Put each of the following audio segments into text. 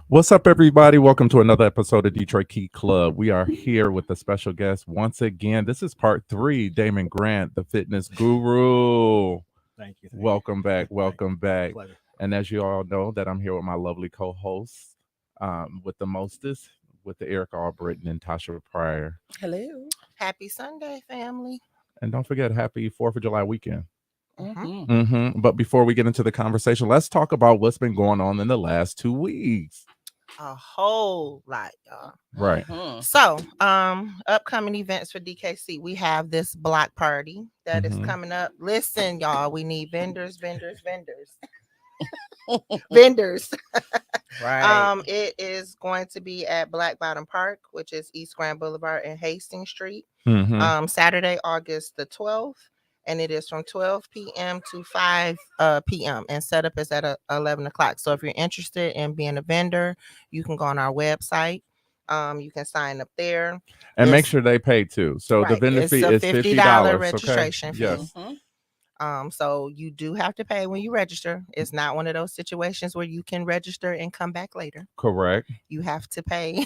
What's up, everybody? Welcome to another episode of Detroit Key Club. We are here with a special guest once again. This is part 3, Damon Grant, the fitness guru. Thank you. Welcome back. Welcome back. Pleasure. And as you all know, that I'm here with my lovely co-hosts, with the mostest, with the Eric Albritton and Tasha Pryor. Hello. Happy Sunday, family. And don't forget, happy 4th of July weekend. Mm-hmm. But before we get into the conversation, let's talk about what's been going on in the last 2 weeks. A whole lot, y'all. Right. Mm-hmm. So, upcoming events for DKC. We have this block party that is coming up. Listen, y'all, we need vendors. Vendors. Right. It is going to be at Black Bottom Park, which is East Grand Boulevard and Hastings Street. Saturday, August the 12th. And it is from 12 p.m. to 5 p.m. And setup is at 11 o'clock. So if you're interested in being a vendor, you can go on our website. You can sign up there. And make sure they pay too. So the vendor fee is $50 registration fee. Yes. So you do have to pay when you register. It's not one of those situations where you can register and come back later. Correct. You have to pay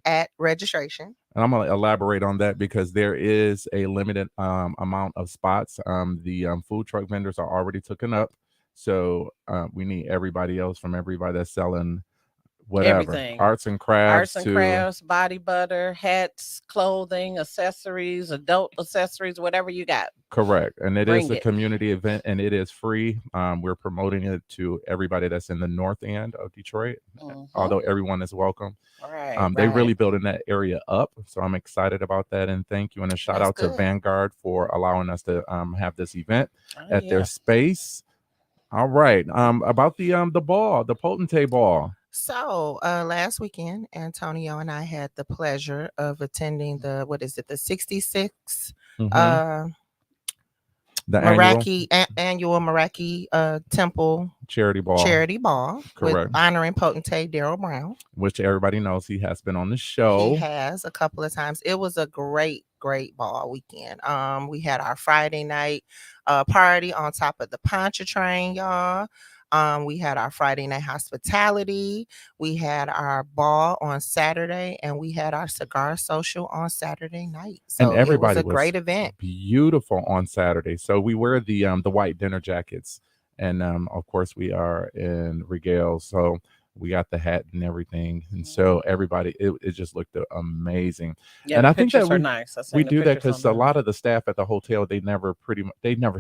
at registration. And I'm going to elaborate on that because there is a limited amount of spots. The food truck vendors are already taken up. So we need everybody else from everybody that's selling whatever. Everything. Arts and crafts, body butter, hats, clothing, accessories, adult accessories, whatever you got. Correct. And it is Bring a it. community event and it is free. We're promoting it to everybody that's in the north end of Detroit, although everyone is welcome. They really building that area up. So I'm excited about that. And thank you. And a shout out to Vanguard for allowing us to have this event at their space. All right. About the ball, the Potentate Ball. So last weekend, Antonio and I had the pleasure of attending the 66th annual Meraki Temple Charity Ball with honoring Potentate Daryl Brown, which everybody knows he has been on the show. He has a couple of times. It was a great ball weekend. We had our Friday night party on top of the Pontchartrain, y'all. We had our Friday night hospitality. We had our ball on Saturday, and we had our cigar social on Saturday night. So and everybody it was a great event. Beautiful on Saturday. So we wear the white dinner jackets, and of course we are in regale. So we got the hat and everything, and so everybody, it just looked amazing. Yeah, and I think that are nice. we do that because a lot of the staff at the hotel they'd never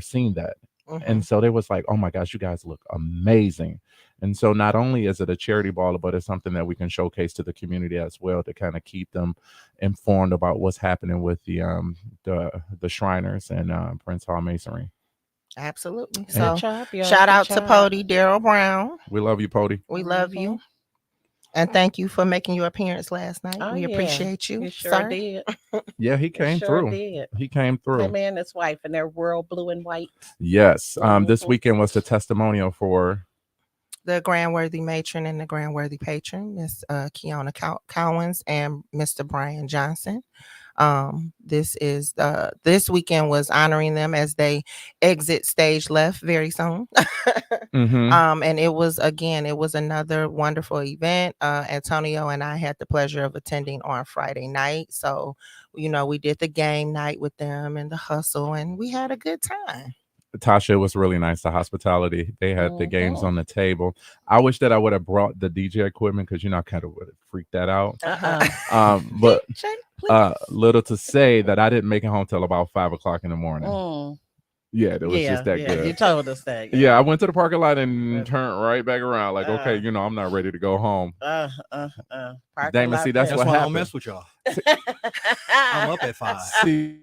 seen that. And so they was like, oh my gosh, you guys look amazing. And so not only is it a charity ball, but it's something that we can showcase to the community as well to kind of keep them informed about what's happening with the Shriners and Prince Hall Masonry. Absolutely. So shout out to Pody Daryl Brown. We love you, Pody. We love you. And thank you for making your appearance last night. We appreciate you. He sure did. Yeah, he came through. He came through. Him and his wife in their royal blue and white. Yes. This weekend was the testimonial for the Grand Worthy Matron and the Grand Worthy Patron, Miss Kiana Cowens and Mr. Brian Johnson. This weekend was honoring them as they exit stage left very soon. And it was another wonderful event. Antonio and I had the pleasure of attending on Friday night. So, we did the game night with them and the hustle, and we had a good time. Tasha, it was really nice. The hospitality, they had the games on the table. I wish that I would have brought the DJ equipment because I kind of would have freaked that out. But little to say that I didn't make it home till about 5 o'clock in the morning. Yeah, it was just that good. You told us that. Yeah, I went to the parking lot and turned right back around. Like, okay, I'm not ready to go home. Damon, see, that's what why happened. I don't mess with y'all. I'm up at 5. See,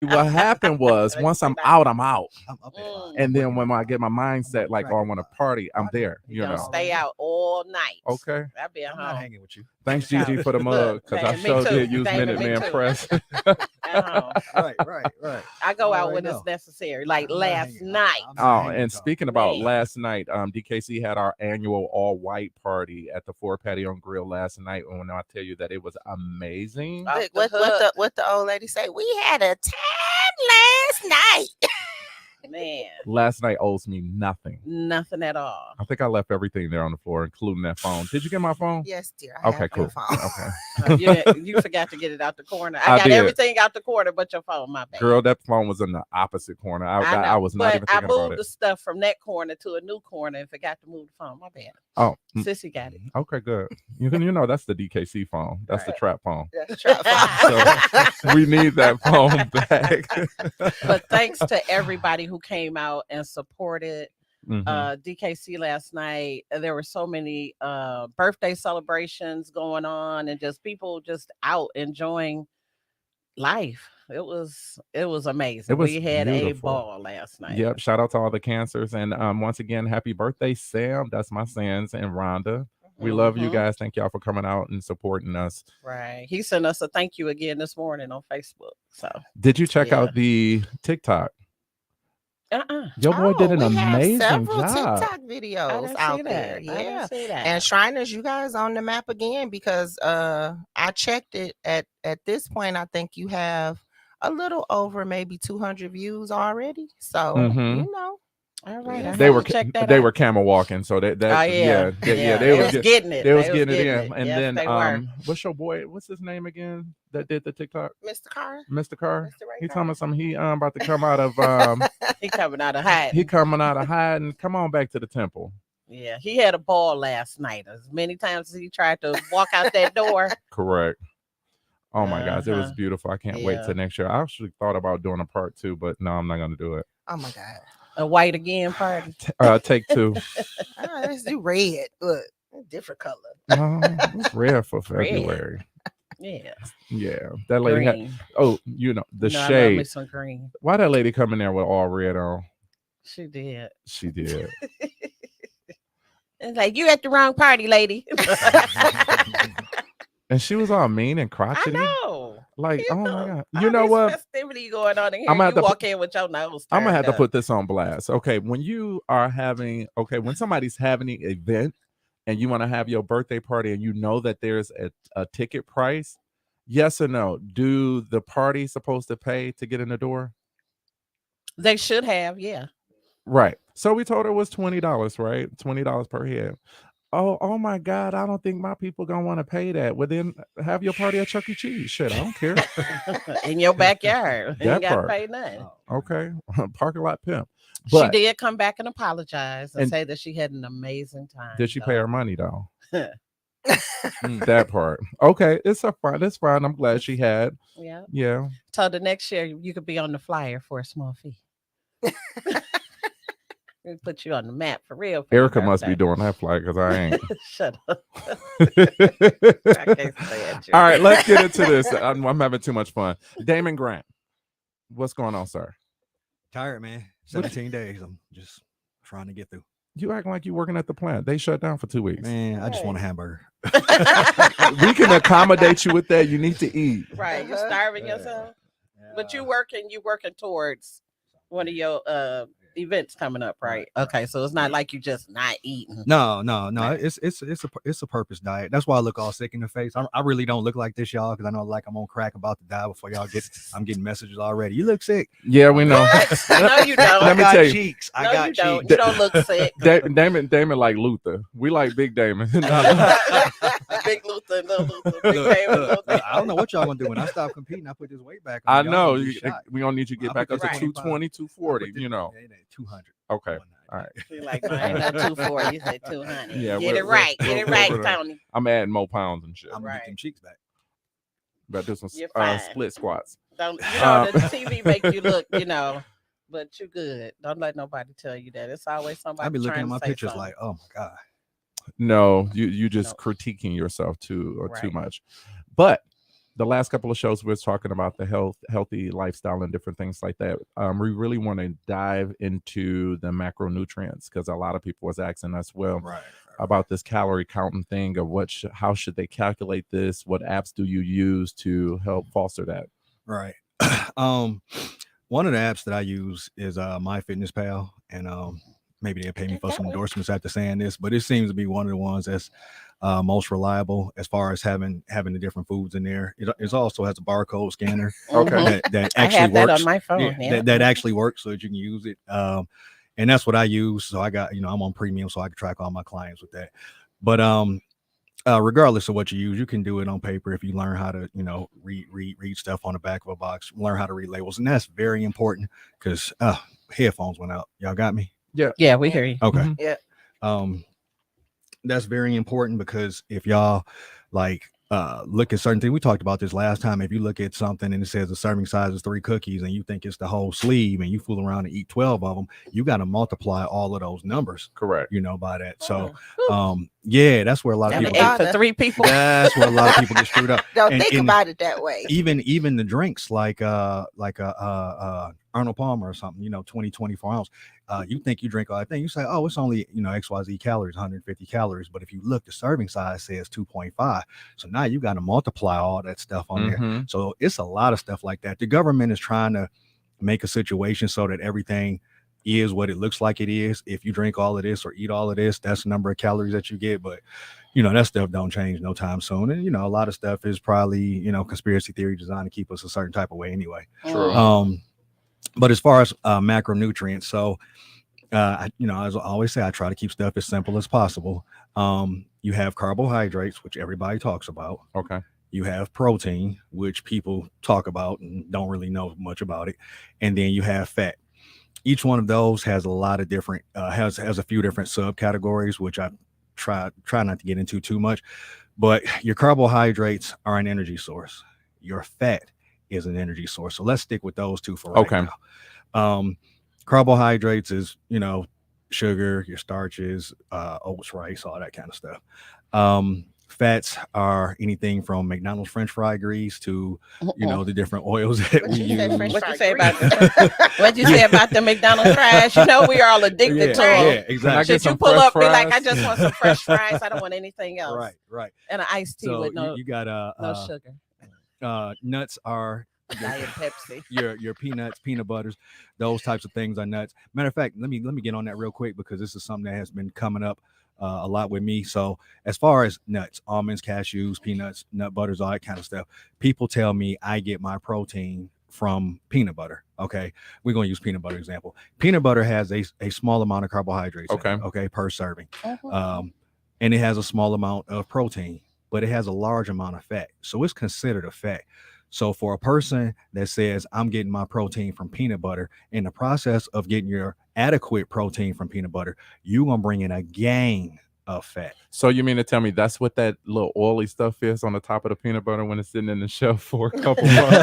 what happened was once I'm out, I'm out. I'm up at 5. And then when I get my mindset like, I want to party, I'm there. Don't stay out all night. Okay. I'll be at I'm home. not hanging with you. Thanks, Gigi, for the mug, because I sure did use Minute Man Press. Right. I go out Already when know. it's necessary. Like I'm not last hanging. night. I'm not hanging And tall. speaking about Man. last night, DKC had our annual all-white party at the Ford Patio and Grill last night. And when I tell you that it was amazing. Off Look, the what the old lady say? We had a time last night. Man, Last night owes me nothing. nothing at all. I think I left everything there on the floor, including that phone. Did you get my phone? Yes, dear. I Okay, have cool. your phone. You forgot to get it out the corner. I I got did. everything out the corner but your phone. My bad. Girl, that phone was in the opposite corner. I was not even I thinking about moved it. the stuff from that corner to a new corner and forgot to move the phone. My bad. Oh, Sissy got it. okay, good. You know that's the DKC phone. That's the Right. trap phone. That's your phone. So we need that phone back. But thanks to everybody who came out and supported Mhm. DKC last night. There were so many birthday celebrations going on and just people just out enjoying life. It was amazing. It was We had beautiful. a ball last night. Yep. Shout out to all the cancers. And once again, happy birthday, Sam. That's my sons and Rhonda. We love you Mhm. guys. Thank y'all for coming out and supporting us. Right. He sent us a thank you again this morning on Facebook. So Did you check Yeah. out the TikTok? uh-uh. Your boy did an we have amazing several job. TikTok I videos didn't out see there. that. I Yeah. didn't see that. And Shriners, you guys on the map again because I checked it at this point. I think you have a little over maybe 200 views already. So Mhm. you know, All right. I They have were to check that they out. were camel walking, so that Oh, yeah. they was getting it. they was getting it in. And Yes, then they were. what's your boy? What's his name again? That did the TikTok, Mr. Carr. Mr. Carr. Mr. Ray He Carr. talking about something. He about to come out of He coming out of hiding. he coming out of hiding. Come on back to the temple. Yeah, he had a ball last night. As many times as he tried to walk out that door. Correct. Oh my gosh, it was Uh-huh. beautiful. I can't wait Yeah. till next year. I actually thought about doing a part 2, but no, I'm not gonna do it. Oh my God. A white again party. Take 2. Let's do red. Look, different color. No, it's rare for Red. February. Yeah. Yeah, that lady had. Green. Oh, you know the I love me shade. some green. Why that lady come in there with all red on? She did. She did. It's like you at the wrong party, lady. And she was all mean and I crotchety. know. Like, oh my God. All You know this what? festivity going on in here. I'ma have You to walk in with your nose. I'm gonna have to turned put this on blast. Okay, when you are having, when somebody's having an event and you want to have your birthday party and you know that there's a ticket price, yes or no? Do the party supposed to pay to get in the door? up. They should have, yeah. Right. So we told her it was $20, right? $20 per head. Oh my God, I don't think my people gonna want to pay that. Well, then have your party at Chuck E. Cheese. Shit, I don't care. In your backyard. You That ain't got to part. pay nothing. Okay. Parking lot pimp. But she did come back and apologize and And- say that she had an amazing time. did she pay her money though? Mm. That part. Okay, it's fine. I'm glad she had. Yeah. Yeah. So the next year you could be on the flyer for a small fee. We put you on the map for real. for your Erica must be birthday. doing that flight because I ain't. Shut up. I can't stand you. All right, let's get into this. I'm having too much fun. Damon Grant, what's going on, sir? Tired, man. 17 days. I'm just trying to get through. You acting like you working at the plant. They shut down for 2 weeks. Man, I just want a Hey. hamburger. We can accommodate you with that. You need to eat. Right. You starving yourself. But you working towards one of your events coming up, right? Okay, so it's not like you just not eating. No. It's a purpose diet. That's why I look all sick in the face. I really don't look like this, y'all, because I know like I'm on crack about to die before y'all get. I'm getting messages already. You look sick. Yeah, we know. No, you don't. Let me I got tell you. cheeks. I No, got you don't. cheeks. You don't look sick. Damon like Luther. We like Big Damon. Big Luther, little Luther, big Look, Damon, look, Luther. I don't know what y'all gonna do when I stop competing. I put this weight back on. I Y'all know. gonna be shot. We gonna need you to get I back put up to this 220, 240. You know. It ain't 200. Okay. All right. You like mine, not 240. You said 200. Yeah, Get it right. Get it right, Tony. I'm adding more pounds and shit. I'm gonna Right. get them cheeks back. But do some You're fine. split squats. Don't the TV make you look, but you good. Don't let nobody tell you that. It's always somebody. I be looking trying at my to say pictures something. like, oh my god. No, you just No. critiquing yourself too Right. much. But the last couple of shows we was talking about the healthy lifestyle and different things like that. We really want to dive into the macronutrients because a lot of people was asking us, well, Right. about this calorie counting thing of how should they calculate this? What apps do you use to help foster that? Right. One of the apps that I use is MyFitnessPal, and maybe they'll pay me for some endorsements after saying this, but it seems to be one of the ones that's most reliable as far as having the different foods in there. It also has a barcode scanner. Okay. That I actually have that works on my phone. Yeah, Yeah. that actually works so that you can use it. And that's what I use. So I got, I'm on premium, so I can track all my clients with that. But regardless of what you use, you can do it on paper if you learn how to, read stuff on the back of a box, learn how to read labels. And that's very important because headphones went out. Y'all got me? Yeah, we hear you. Okay. Yeah. That's very important because if y'all look at certain things, we talked about this last time. If you look at something and it says the serving size is 3 cookies and you think it's the whole sleeve and you fool around and eat 12 of them, you got to multiply all of those numbers. Correct. By that. So, that's where a lot of people ate for 3 people. That's where a lot of people get screwed up. Don't think about it that way. Even the drinks like Arnold Palmer or something, 24 ounce. You think you drink all that thing, you say, oh, it's only XYZ calories, 150 calories, but if you look, the serving size says 2.5. So now you got to multiply all that stuff on there. So it's a lot of stuff like that. The government is trying to make a situation so that everything is what it looks like it is. If you drink all of this or eat all of this, that's the number of calories that you get. But that stuff don't change no time soon. And a lot of stuff is probably conspiracy theory designed to keep us a certain type of way anyway. True. But as far as macronutrients, so as I always say, I try to keep stuff as simple as possible. You have carbohydrates, which everybody talks about. Okay. You have protein, which people talk about and don't really know much about it, and then you have fat. Each one of those has a lot of different has a few different subcategories, which I try not to get into too much. But your carbohydrates are an energy source. Your fat is an energy source. So let's stick with those two for right now. Carbohydrates is, sugar, your starches, oats, rice, all that kind of stuff. Fats are anything from McDonald's French fry grease to, the different oils that we use. What you say about what you say about the McDonald's fries? We are all addicted to them. Yeah, exactly. Should you pull up, be like, I just want some fresh fries. I don't want anything else. Right. And an iced tea with no sugar. Nuts are Diet Pepsi. Your peanuts, peanut butters, those types of things are nuts. Matter of fact, let me get on that real quick because this is something that has been coming up a lot with me. So as far as nuts, almonds, cashews, peanuts, nut butters, all that kind of stuff, people tell me I get my protein from peanut butter. Okay, we're going to use peanut butter example. Peanut butter has a small amount of carbohydrates. Okay, per serving. And it has a small amount of protein, but it has a large amount of fat. So it's considered a fat. So for a person that says I'm getting my protein from peanut butter, in the process of getting your adequate protein from peanut butter, you're going to bring in a gain of fat. So you mean to tell me that's what that little oily stuff is on the top of the peanut butter when it's sitting in the shelf for a couple months?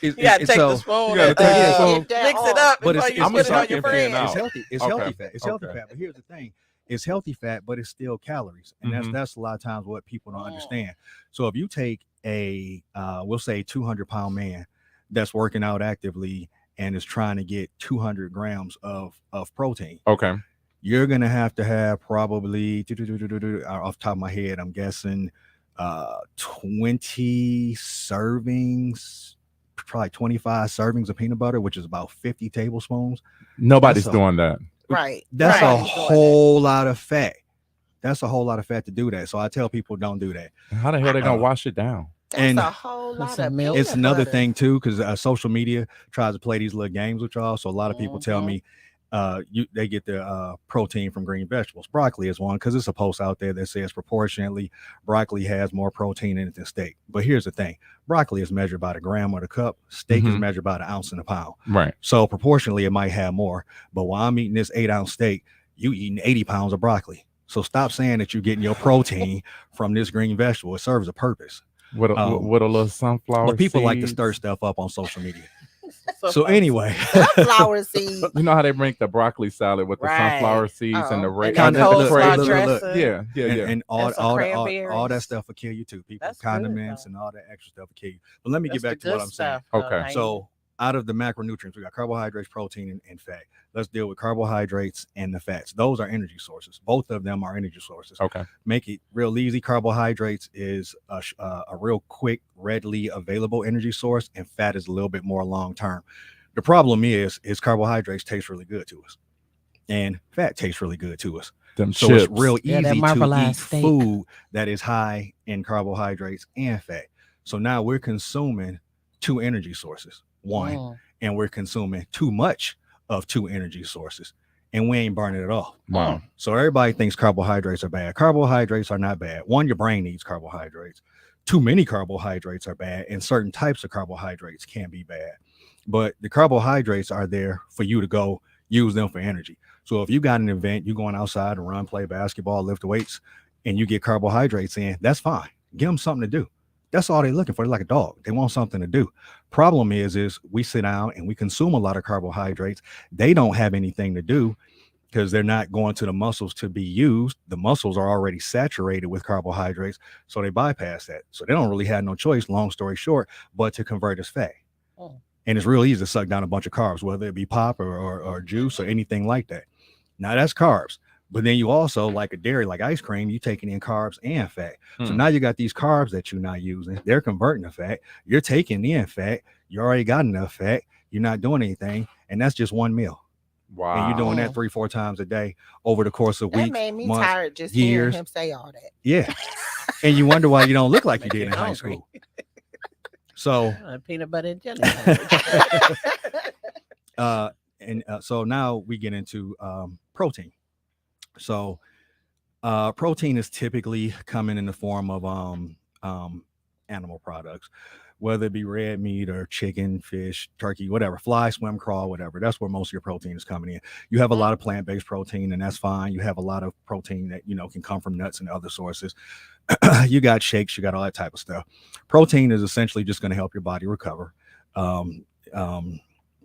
You gotta take the spoon, mix it up, but before you put it on your bread. It's healthy. It's healthy fat. It's healthy fat. But here's the thing. It's healthy fat, but it's still calories. And that's a lot of times what people don't understand. So if you take a, we'll say 200-pound man that's working out actively and is trying to get 200 grams of protein. Okay. You're going to have probably, off the top of my head, I'm guessing 20 servings, probably 25 servings of peanut butter, which is about 50 tablespoons. Nobody's doing that. Right. That's a whole lot of fat. That's a whole lot of fat to do that. So I tell people don't do that. How the hell they gonna wash it down? That's a whole lot of milk. It's another thing too, because social media tries to play these little games with y'all. So a lot of people tell me they get their protein from green vegetables. Broccoli is one because it's a post out there that says proportionately broccoli has more protein in it than steak. But here's the thing: broccoli is measured by the gram or the cup. Steak is measured by the ounce and the pound. Right. So proportionally, it might have more. But while I'm eating this 8-ounce steak, you eating 80 pounds of broccoli. So stop saying that you're getting your protein from this green vegetable. It serves a purpose. With a little sunflower. But people seeds. like to stir stuff up on social media. So anyway, sunflower seeds. You know how they make the broccoli salad with the sunflower seeds and the and all that stuff will kill you too. People condiments and all that extra stuff will kill you. But let me get back to what I'm saying. Okay. So out of the macronutrients, we got carbohydrates, protein, and fat. Let's deal with carbohydrates and the fats. Those are energy sources. Both of them are energy sources. Okay. Make it real easy. Carbohydrates is a real quick, readily available energy source, and fat is a little bit more long term. The problem is carbohydrates taste really good to us, and fat tastes really good to us. So chips. it's real easy to eat steak. food that is high in carbohydrates and fat. So now we're consuming two energy sources, and we're consuming too much of two energy sources, and we ain't burning it off. Wow. So everybody thinks carbohydrates are bad. Carbohydrates are not bad. One, your brain needs carbohydrates. Too many carbohydrates are bad, and certain types of carbohydrates can be bad. But the carbohydrates are there for you to go use them for energy. So if you got an event, you going outside to run, play basketball, lift weights, and you get carbohydrates in, that's fine. Give them something to do. That's all they're looking for. They're like a dog. They want something to do. Problem is we sit down and we consume a lot of carbohydrates. They don't have anything to do because they're not going to the muscles to be used. The muscles are already saturated with carbohydrates, so they bypass that. So they don't really have no choice, long story short, but to convert as fat. And it's real easy to suck down a bunch of carbs, whether it be pop or juice or anything like that. Now that's carbs. But then you also, like a dairy, like ice cream, you taking in carbs and fat. So now you got these carbs that you're not using. They're converting to fat. You're taking in fat. You already got enough fat. You're not doing anything. And that's just one meal. Wow. And you're doing that 3-4 times a day over the course of weeks. That made me months, tired just years. hearing him say all that. Yeah. And you wonder why you don't look like you did in high school. So peanut butter and jelly. So now we get into protein. So protein is typically coming in the form of animal products, whether it be red meat or chicken, fish, turkey, whatever, fly, swim, crawl, whatever. That's where most of your protein is coming in. You have a lot of plant-based protein, and that's fine. You have a lot of protein that, can come from nuts and other sources. You got shakes, you got all that type of stuff. Protein is essentially just going to help your body recover.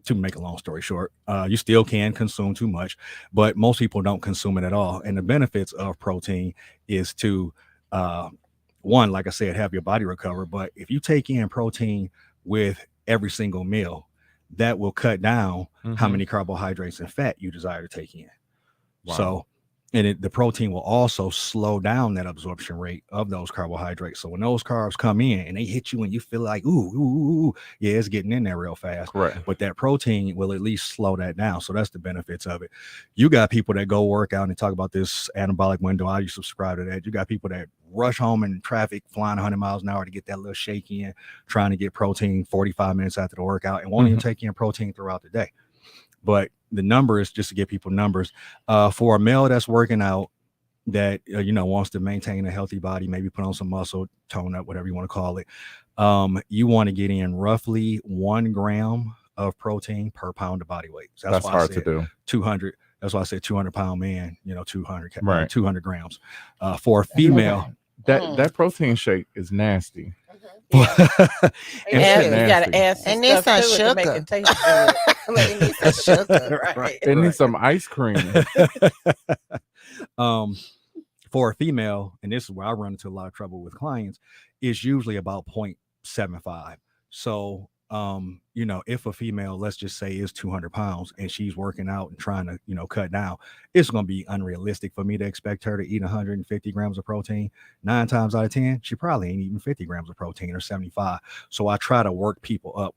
To make a long story short, you still can consume too much, but most people don't consume it at all. And the benefits of protein is to, one, like I said, have your body recover. But if you take in protein with every single meal, that will cut down how many carbohydrates and fat you desire to take in. Wow. So, and the protein will also slow down that absorption rate of those carbohydrates. So when those carbs come in and they hit you and you feel like, ooh, yeah, it's getting in there real fast. Right. But that protein will at least slow that down. So that's the benefits of it. You got people that go work out and talk about this anabolic window. I used to subscribe to that. You got people that rush home in traffic, flying 100 miles an hour to get that little shake in, trying to get protein 45 minutes after the workout, and won't even take in protein throughout the day. But the number is just to give people numbers. For a male that's working out that, wants to maintain a healthy body, maybe put on some muscle, tone up, whatever you want to call it. You want to get in roughly 1 gram of protein per pound of body weight. So that's hard to do. 200. That's why I said 200-pound man, 200 grams. For a female, female, that protein shake is nasty. You gotta add some and stuff some to it to make sugar. it taste good. It needs some sugar. Right. It needs some ice cream. For a female, and this is where I run into a lot of trouble with clients, is usually about 0.75. So if a female, let's just say, is 200 pounds and she's working out and trying to, cut down, it's going to be unrealistic for me to expect her to eat 150 grams of protein. 9 times out of 10, she probably ain't eating 50 grams of protein or 75. So I try to work people up.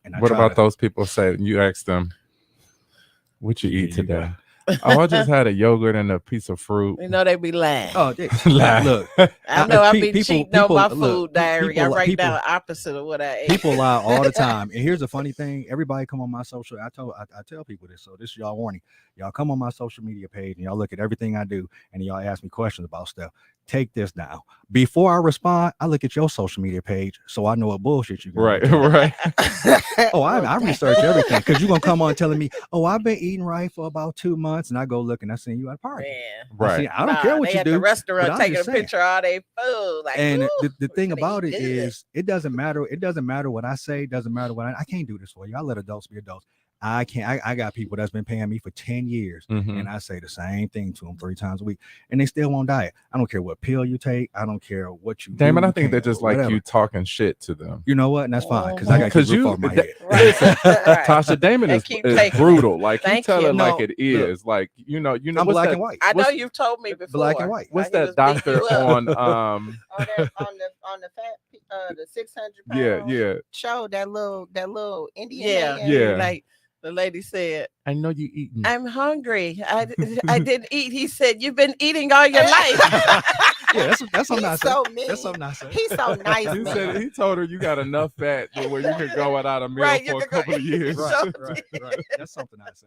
And what about those people say, you ask them, what you eat today? Oh, I just had a yogurt and a piece of fruit. They be lying. Oh, Look, I know I be cheating on my food look, diary. I write down the opposite of what I ate. People lie all the time. And here's the funny thing. Everybody come on my social. I tell people this. So this is y'all warning. Y'all come on my social media page and y'all look at everything I do and y'all ask me questions about stuff. Take this down. Before I respond, I look at your social media page so I know what bullshit you're going to do. Right. I research everything because you're going to come on telling me, I've been eating right for about 2 months, and I go look and I see you at a party. Man. Right. I don't care what you at do. The restaurant taking a saying. picture of all their food. Like, and the thing about it is, it doesn't matter. It doesn't matter what I say. It doesn't matter what I can't do this for you. I let adults be adults. I can't. I got people that's been paying me for 10 years, Mhm. and I say the same thing to them 3 times a week, and they still won't diet. I don't care what pill you take. I don't care what you Damon, do. I think you they can't- just like whatever. you talking shit to them. You know what? And that's fine because I got to keep Because roof you, off my head. listen, Right. Tasha, Damon They is keep taking brutal. Like he Thank tell you. it like No, it is. Like you know, I'm what's black that? and white. I know What's- you've told me before. Black and white. What's He was that beating doctor you up. on? On the fat the 600 Yeah. show, that little Indian Yeah, man. Yeah. Like the lady said, I know you eating. I'm hungry. I didn't eat. He said, you've been eating all your life. Yeah, that's something I He's say. so mean. That's something I say. He's so nice. He man. said he told her you got enough fat to where you could go without a meal Right, you for a could go couple of eat. years. Right. That's something I say.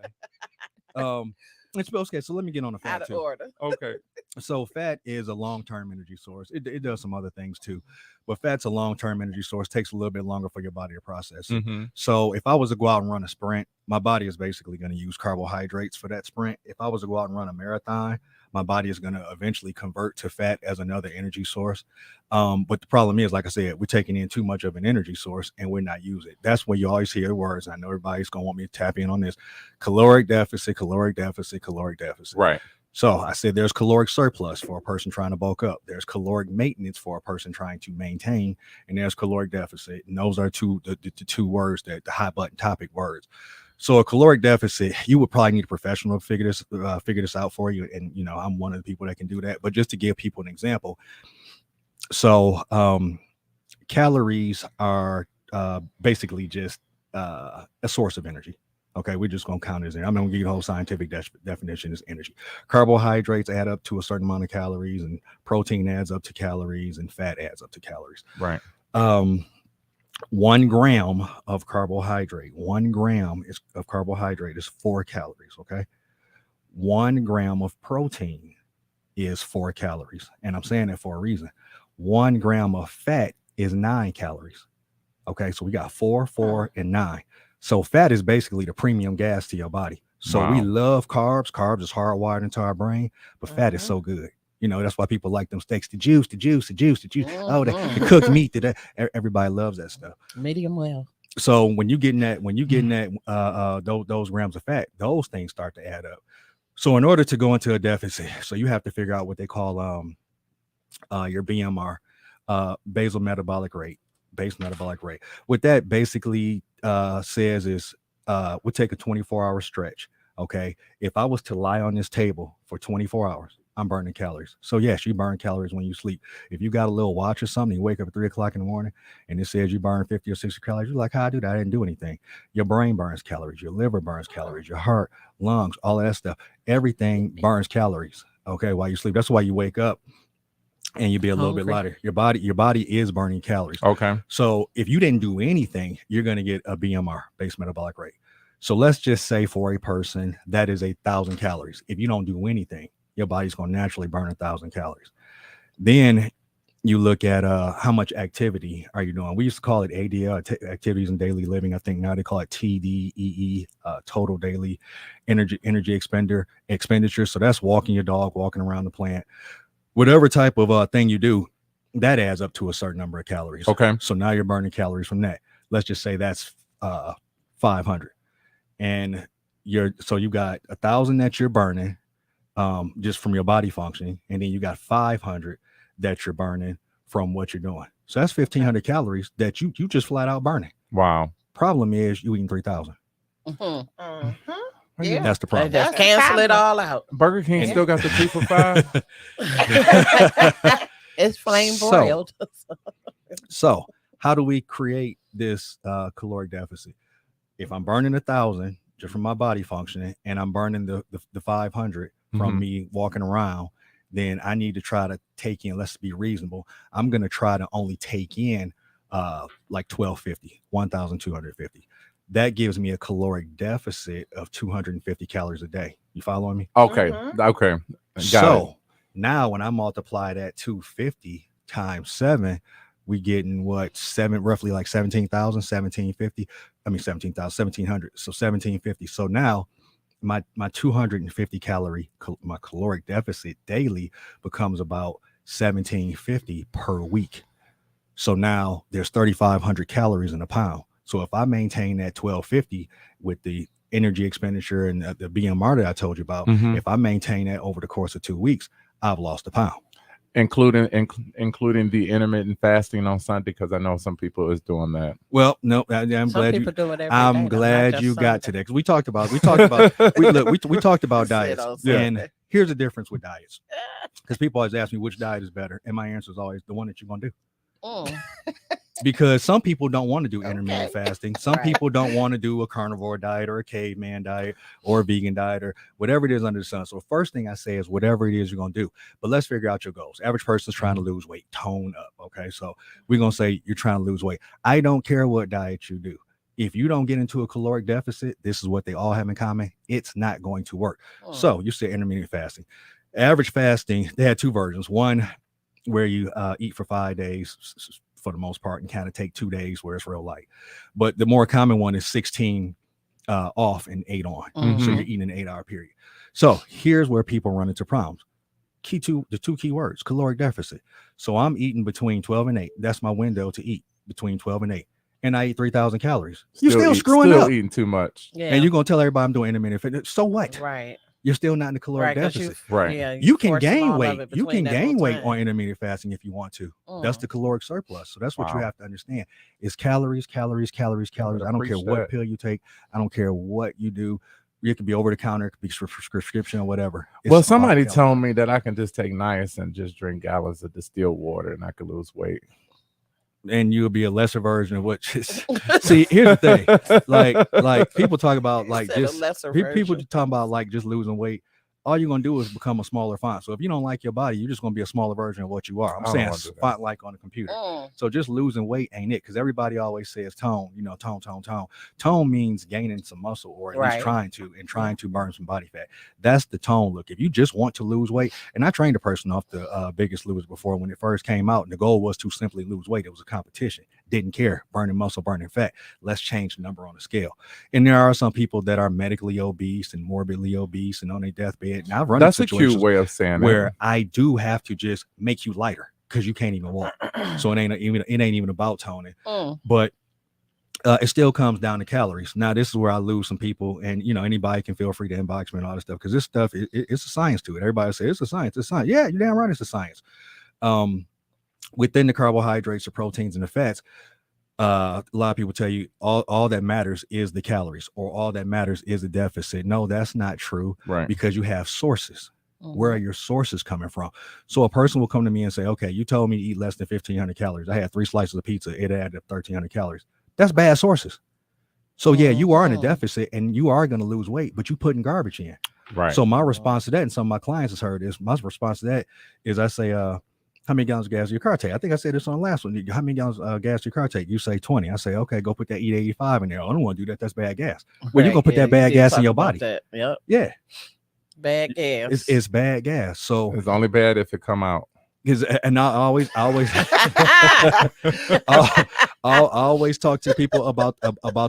It's okay. So let me get on the fat Out of too. order. Okay. So fat is a long-term energy source. It does some other things too, but fat's a long-term energy source. Takes a little bit longer for your body to process it. Mm-hmm. So if I was to go out and run a sprint, my body is basically going to use carbohydrates for that sprint. If I was to go out and run a marathon, my body is going to eventually convert to fat as another energy source. But the problem is, like I said, we're taking in too much of an energy source and we're not using it. That's where you always hear the words. I know everybody's going to want me to tap in on this: caloric deficit, caloric deficit, caloric deficit. Right. So I said there's caloric surplus for a person trying to bulk up. There's caloric maintenance for a person trying to maintain, and there's caloric deficit. And those are the two words, that the hot button topic words. So a caloric deficit, you would probably need a professional to figure this out for you. And you know, I'm one of the people that can do that. But just to give people an example, so calories are basically just a source of energy. Okay, we're just going to count it as energy. I'm going to give you the whole scientific definition is energy. Carbohydrates add up to a certain amount of calories, and protein adds up to calories, and fat adds up to calories. Right. 1 gram of carbohydrate, 1 gram of carbohydrate is 4 calories. Okay. 1 gram of protein is 4 calories. And I'm saying that for a reason. 1 gram of fat is 9 calories. Okay. So we got 4, and 9. So fat is basically the premium gas to your body. So we love carbs. Carbs is hardwired into our brain, but fat is so good. You know, that's why people like them steaks, the juice. Oh, the cooked meat. Everybody loves that stuff. Medium well. So when you getting that, those grams of fat, those things start to add up. So in order to go into a deficit, so you have to figure out what they call your BMR, basal metabolic rate. What that basically says is we'll take a 24-hour stretch. Okay. If I was to lie on this table for 24 hours, I'm burning calories. So yes, you burn calories when you sleep. If you got a little watch or something, you wake up at 3:00 in the morning and it says you burn 50 or 60 calories. You're like, how I do that? I didn't do anything. Your brain burns calories. Your liver burns calories. Your heart, lungs, all of that stuff. Everything burns calories. Okay. While you sleep. That's why you wake up and you be a little bit lighter. Your body is burning calories. Okay. So if you didn't do anything, you're going to get a BMR, base metabolic rate. So let's just say for a person that is 1,000 calories. If you don't do anything, your body's going to naturally burn 1,000 calories. Then you look at how much activity are you doing. We used to call it ADL, activities in daily living. I think now they call it TDEE, total daily energy expenditure. So that's walking your dog, walking around the plant. Whatever type of thing you do, that adds up to a certain number of calories. Okay. So now you're burning calories from that. Let's just say that's 500. And you got 1,000 that you're burning just from your body functioning. And then you got 500 that you're burning from what you're doing. So that's 1,500 calories that you just flat out burning. Wow. Problem is you eating 3,000. Yeah. That's the They problem. just cancel it all out. Burger King still got the 2 for $5. It's flame broiled. So how do we create this caloric deficit? If I'm burning 1,000 just from my body functioning, and I'm burning the 500 from me walking around, then I need to try to take in, let's be reasonable, I'm going to try to only take in like 1,250, 1,250. That gives me a caloric deficit of 250 calories a day. You following me? Okay. Okay. Got it. Now when I multiply that 250 times 7, we getting roughly like 17,000, 1750. I mean 17,000, 1,700. So 1,750. So now my 250 calorie, my caloric deficit daily becomes about 1,750 per week. So now there's 3,500 calories in a pound. So if I maintain that 1,250 with the energy expenditure and the BMR that I told you about, if I maintain that over the course of 2 weeks, I've lost a pound. Including the intermittent fasting on Sunday, because I know some people is doing that. Well, no, I'm Some glad people do it every I'm day, glad you got to that, because we talked about we talked about diets, and here's the difference with diets, because people always ask me which diet is better, and my answer is always the one that you're gonna do. Because some people don't want to do intermittent fasting. Some people don't want to do a carnivore diet or a caveman diet or a vegan diet or whatever it is under the sun. So first thing I say is whatever it is you're going to do, but let's figure out your goals. Average person's trying to lose weight, tone up. Okay. So we're going to say you're trying to lose weight. I don't care what diet you do. If you don't get into a caloric deficit, this is what they all have in common. It's not going to work. So you say intermittent fasting. Average fasting, they had two versions. One where you eat for 5 days for the most part and kind of take 2 days where it's real light. But the more common one is 16 off and 8 on. So you're eating an 8-hour period. So here's where people run into problems. The two key words, caloric deficit. So I'm eating between 12 and 8. That's my window to eat, between 12 and 8. And I eat 3,000 calories. You're still screwing up. Eating too much. Yeah. And you're going to tell everybody I'm doing intermittent fitness. So what? Right. You're still not in the caloric deficit. Right. You can gain weight. You can gain weight on intermittent fasting if you want to. That's the caloric surplus. So that's what you have to understand is calories. I don't care what pill you take. I don't care what you do. It could be over the counter, it could be prescription or whatever. Well, somebody told me that I can just take niacin and just drink gallons of distilled water and I could lose weight. And you'll be a lesser version of what see, here's the thing. Like people talk about like just people talk about like just losing weight. All you're gonna do is become a smaller font. So if you don't like your body, you're just gonna be a smaller version of what you are. I'm saying font like on the computer. So just losing weight ain't it, because everybody always says tone, tone. Tone means gaining some muscle, or at least trying to burn some body fat. That's the tone look. If you just want to lose weight, and I trained a person off the Biggest Loser before when it first came out, and the goal was to simply lose weight. It was a competition. Didn't care, burning muscle, burning fat. Let's change the number on the scale. And there are some people that are medically obese and morbidly obese and on their deathbed. And I've run into situations a cute way of saying where I do have to just make you lighter because you can't even walk. So it ain't even about toning. But it still comes down to calories. Now this is where I lose some people, and anybody can feel free to inbox me and all this stuff, because this stuff it's a science to it. Everybody says it's a science. It's science. Yeah, you're damn right. It's a science. Within the carbohydrates, the proteins, and the fats, a lot of people tell you all that matters is the calories, or all that matters is the deficit. No, that's not true, right? Because you have sources. Where are your sources coming from? So a person will come to me and say, okay, you told me to eat less than 1,500 calories. I had 3 slices of pizza. It added up 1,300 calories. That's bad sources. So yeah, you are in a deficit and you are going to lose weight, but you putting garbage in. Right. So my response to that, and some of my clients has heard this, my response to that is I say, how many gallons of gas do your car take? I think I said this on the last one. How many gallons of gas do your car take? You say 20. I say, okay, go put that E85 in there. I don't want to do that. That's bad gas. Well, you're going to put that bad gas in your body. Yep. Yeah. Bad gas. It's bad gas. So it's only bad if it come out. And I always I'll always talk to people about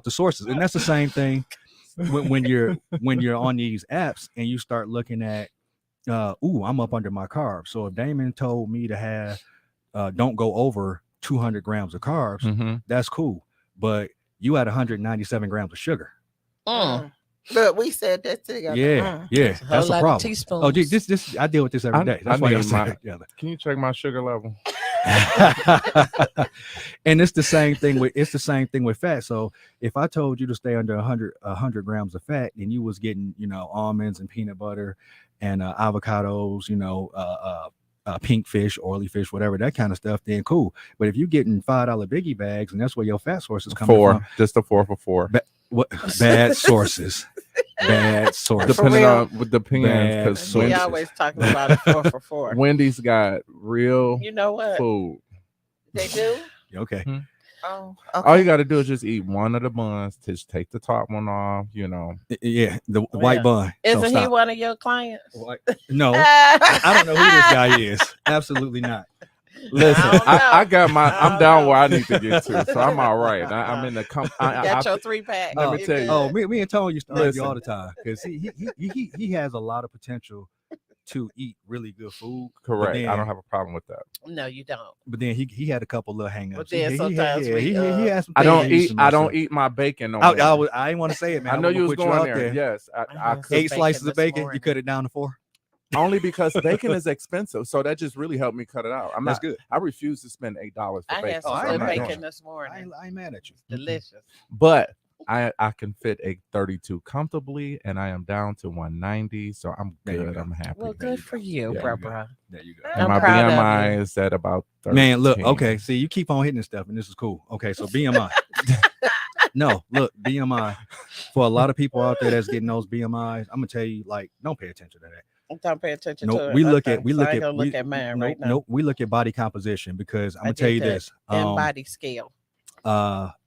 the sources. And that's the same thing when you're on these apps and you start looking at I'm up under my carbs. So if Damon told me to have don't go over 200 grams of carbs, that's cool. But you had 197 grams of sugar. Look, we said that together. Yeah, that's a problem. Oh, this I deal with this every day. That's why I say it together. Can you check my sugar level? And it's the same thing with fat. So if I told you to stay under 100 grams of fat, and you was getting almonds and peanut butter and avocados, pink fish, oily fish, whatever, that kind of stuff, then cool. But if you're getting $5 biggie bags, and that's where your fat source is coming from, just a 4 for 4. Bad sources. Bad sources. Depending on with the pans, because we always talking about it 4 for 4. Wendy's got real food. They do? Okay. Oh, okay. All you got to do is just eat one of the buns. Just take the top one off. Yeah, the white bun. Isn't he one of your clients? No, I don't know who this guy is. Absolutely not. Listen, I got I'm down where I need to get to, so I'm all right. I'm in the got your 3-pack. Let me tell you. Oh, me and Tony used to argue all the time because he has a lot of potential to eat really good food. Correct. Then, I don't have a problem with that. No, you don't. But then he had a couple little hangups. But then sometimes he had some I things don't eat my bacon no more. I didn't want to say it, man. I know you was going there. Yes, I could. 8 slices of bacon. You cut it down to 4. Only because bacon is expensive, so that just really helped me cut it out. That's good. I refuse to spend $8 for I bacon. had some good bacon this morning. I ain't mad at you. Delicious. But I can fit a 32 comfortably, and I am down to 190, so I'm good. I'm happy. Well, good for you, bro. There you go. And my BMI is at about 13. Man, look, okay. See, you keep on hitting this stuff, and this is cool. Okay, so BMI. No, look, BMI. For a lot of people out there that's getting those BMIs, I'm gonna tell you, like, don't pay attention to that. Don't pay attention to it. We look at look at mine right now. Nope, we look at body composition because I'm gonna tell you this. And body scale.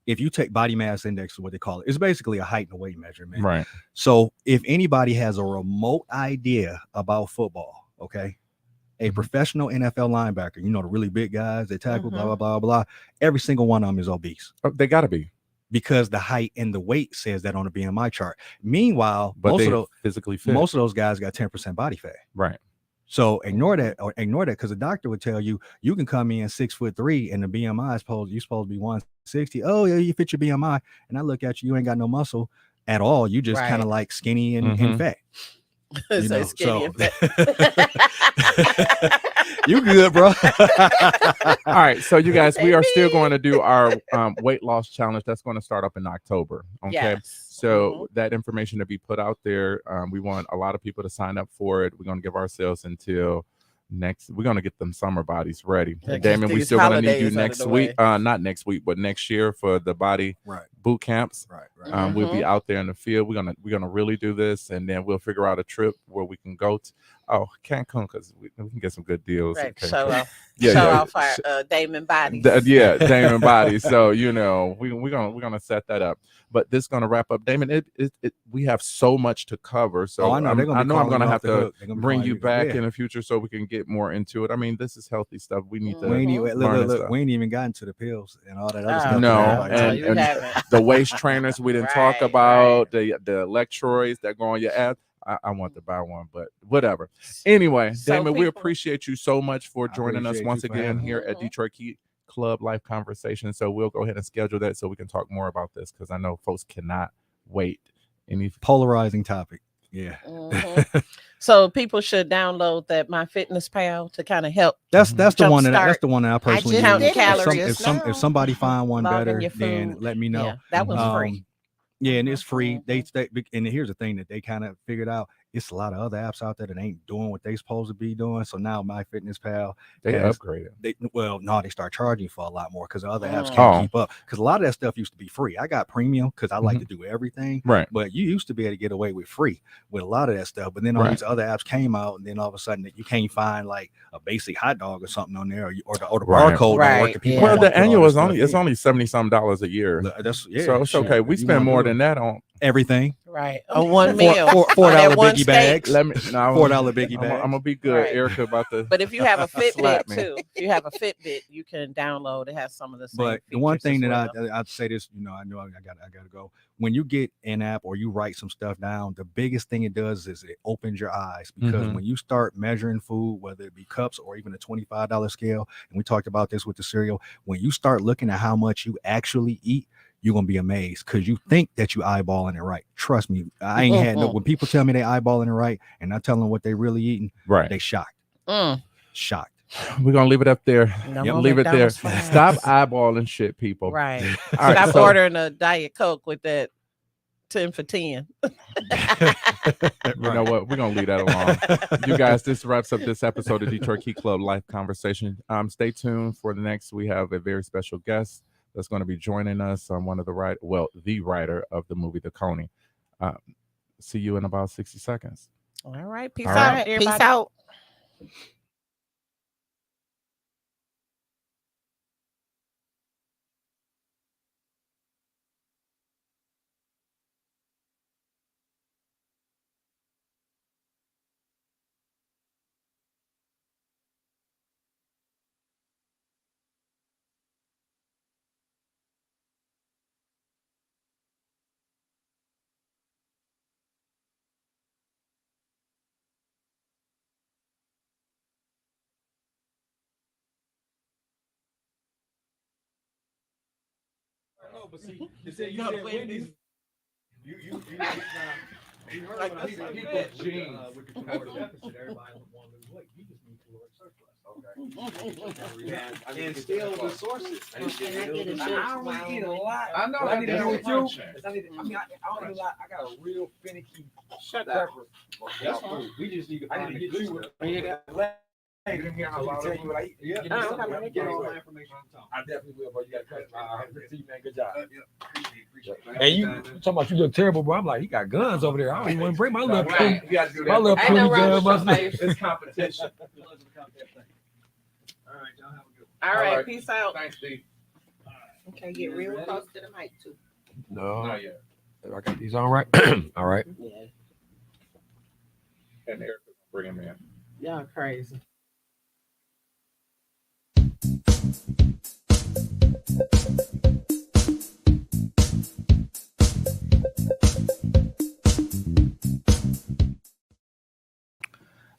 If you take body mass index, is what they call it, it's basically a height and weight measurement. Right. So if anybody has a remote idea about football, okay, a professional NFL linebacker, you know, the really big guys, they tackle, blah, blah, blah, blah. Every single one of them is obese. They gotta be. Because the height and the weight says that on the BMI chart. Meanwhile, but most of those physically fit. Most of those guys got 10% body fat. Right. So ignore that because the doctor would tell you can come in 6'3" and the BMI is supposed to be 160. Oh yeah, you fit your BMI, and I look at you, you ain't got no muscle at all. You just kind of like skinny and fat. You know, skinny and fat. You good, bro? All right, so you guys, we are still going to do our weight loss challenge. That's going to start up in October. Okay, yes. So that information to be put out there. We want a lot of people to sign up for it. We're going to give ourselves until next. We're going to get them summer bodies ready. Damon, we still going to need you next week. Not next week, but next year for the body boot camps. Right. We'll be out there in the field. We're gonna really do this, and then we'll figure out a trip where we can go to. Oh, Cancun, because we can get some good deals. Right. Show off our Damon bodies. Damon bodies. So you know, we're gonna set that up. But this is gonna wrap up, Damon. We have so much to cover. So I know I'm gonna have to bring you back in the future so we can get more into it. I mean, this is healthy stuff. We need to. We ain't even gotten to the pills and all that other stuff. No, and the waist trainers we didn't talk about, the electrodes that go on your ass. I want to buy one, but whatever. Anyway, Damon, we appreciate you so much for joining us once again here at Detroit Key Club Life Conversation. So we'll go ahead and schedule that so we can talk more about this because I know folks cannot wait. Any polarizing topic. Yeah. So people should download that MyFitnessPal to kind of help. That's the one that I personally use. If somebody find one better, then let me know. Yeah, that was free. Yeah, and it's free. And here's the thing that they kind of figured out. It's a lot of other apps out there that ain't doing what they supposed to be doing. So now MyFitnessPal, they upgraded. They start charging for a lot more because the other apps can't keep up. Because a lot of that stuff used to be free. I got premium because I like to do everything. Right. But you used to be able to get away with free with a lot of that stuff. But then all these other apps came out, and then all of a sudden you can't find like a basic hot dog or something on there, or the barcode. Right. Well, the annual is only $70-some a year. So it's okay. We spend more than that on everything. Right. On one meal. $4 biggie bags. $4 biggie bags. I'm gonna be good, Erica, about the. But if you have a Fitbit too, if you have a Fitbit, you can download. It has some of the same. But the one thing that I'd say this, I know I gotta go. When you get an app or you write some stuff down, the biggest thing it does is it opens your eyes because when you start measuring food, whether it be cups or even a $25 scale, and we talked about this with the cereal, when you start looking at how much you actually eat, you're gonna be amazed because you think that you eyeballing it right. Trust me, I ain't had when people tell me they eyeballing it right and I tell them what they really eating, they shocked. Shocked. We're gonna leave it up there. Leave it there. Stop eyeballing shit, people. Right. Stop ordering a Diet Coke with that 10 for 10. You know what? We're gonna leave that alone. You guys, this wraps up this episode of Detroit Key Club Life Conversation. Stay tuned for the next. We have a very special guest that's going to be joining us on the writer of the movie The Coney. See you in about 60 seconds. All right. Peace out, everybody. Peace out. but see, you said Wendy's. You heard Like what I this said. one. He put jeans with the caloric deficit. Everybody want to lose weight. You just need caloric surplus. Okay. And still the sources. I don't really eat a lot. I know. I need to know with you. I don't eat a lot. I got a real finicky pepper. That's fine. We just need to. I need to get you. Hey, let me tell you what I eat. Yeah. Get all my information. I definitely will, bro. You got to man. Good job. Appreciate it. And you talking about you look terrible, bro. I'm like, he got guns over there. I don't even want to bring my little gun. My little puny gun. It's competition. All right, y'all have a good one. All right, peace out. Thanks, Steve. Okay, get real close to the mic too. No. Not yet. I got these on right. All right. Yeah, And Eric, bring him in. y'all crazy.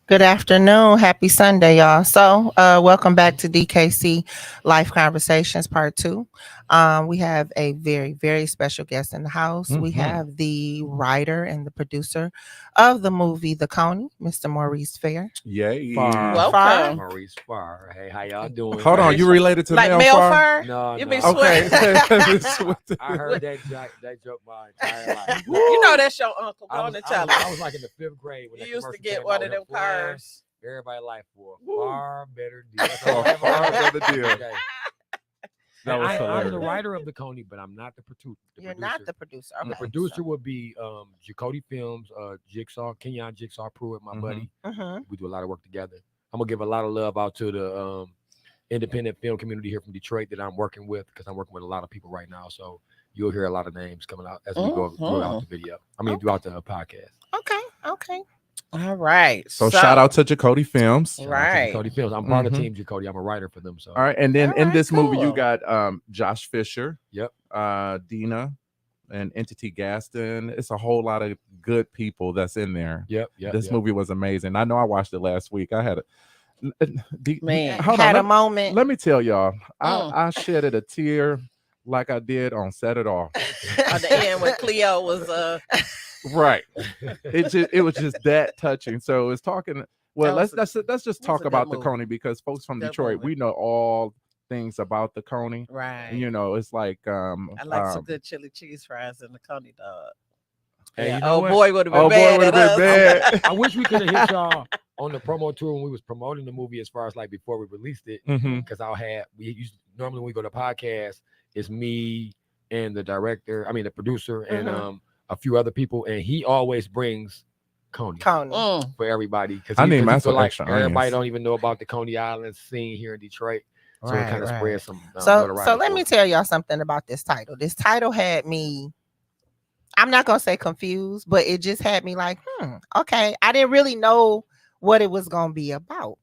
Good afternoon. Happy Sunday, y'all. So welcome back to DKC Life Conversations Part 2. We have a very, very special guest in the house. We have the writer and the producer of the movie The Coney, Mr. Maurice Farr. Yay. Welcome. Maurice Farr. Hey, how y'all doing? Hold on, you related to Like Mel Mel Farr? Farr? No, You no. be Okay. I heard that joke my entire life. You know that's your uncle. Go on and tell him. I was like in the 5th grade when You that used to commercial get came one out of with them him flying. cars. Everybody like for a far better deal. That's all Oh, I ever far heard. better deal. Okay. That was I'm the hilarious. writer of the Coney, but I'm not the producer. You're not the producer. The Okay. producer would be Jacody Films, Jigsaw, Kenyon Jigsaw Pruitt, my buddy. We do a lot of work together. I'm gonna give a lot of love out to the independent film community here from Detroit that I'm working with, because I'm working with a lot of people right now. So you'll hear a lot of names coming out as we go throughout the video. I mean, throughout the podcast. Okay. All right. So shout out to Jacody Films. Shout out to Right. Jacody Films. I'm part of Team Jacody. I'm a writer for them. So All right. And then All in right, this movie, you cool. got Josh Fisher. Yep. Dina and Entity Gaston. It's a whole lot of good people that's in there. Yep. This movie was amazing. I know I watched it last week. I had Man. hold Had on, a moment. let me tell y'all, I shedded a tear like I did on Set It Off. At the end when Cleo was Right. It was just that touching. So it's talking. Well, That let's just was talk a good about the movie. Coney, because folks from Good Detroit, movie. we know all things about the Coney. right. You know, it's like I like some good chili cheese fries in the Coney dog. Hey, Yeah. you know Oh what? boy would have been Oh, boy bad would've at been us. bad. I wish we could have hit y'all on the promo tour when we was promoting the movie, as far as like before we released it, because normally when we go to podcast, it's me and the director, I mean the producer, and a few other people, and he always brings Coney for everybody, because I need my like extra everybody onions. don't even know about the Coney Island scene here in Detroit, so it kind of spreads some So notoriety let for me it. tell y'all something about this title. This title had me, I'm not gonna say confused, but it just had me like, okay. I didn't really know what it was gonna be about.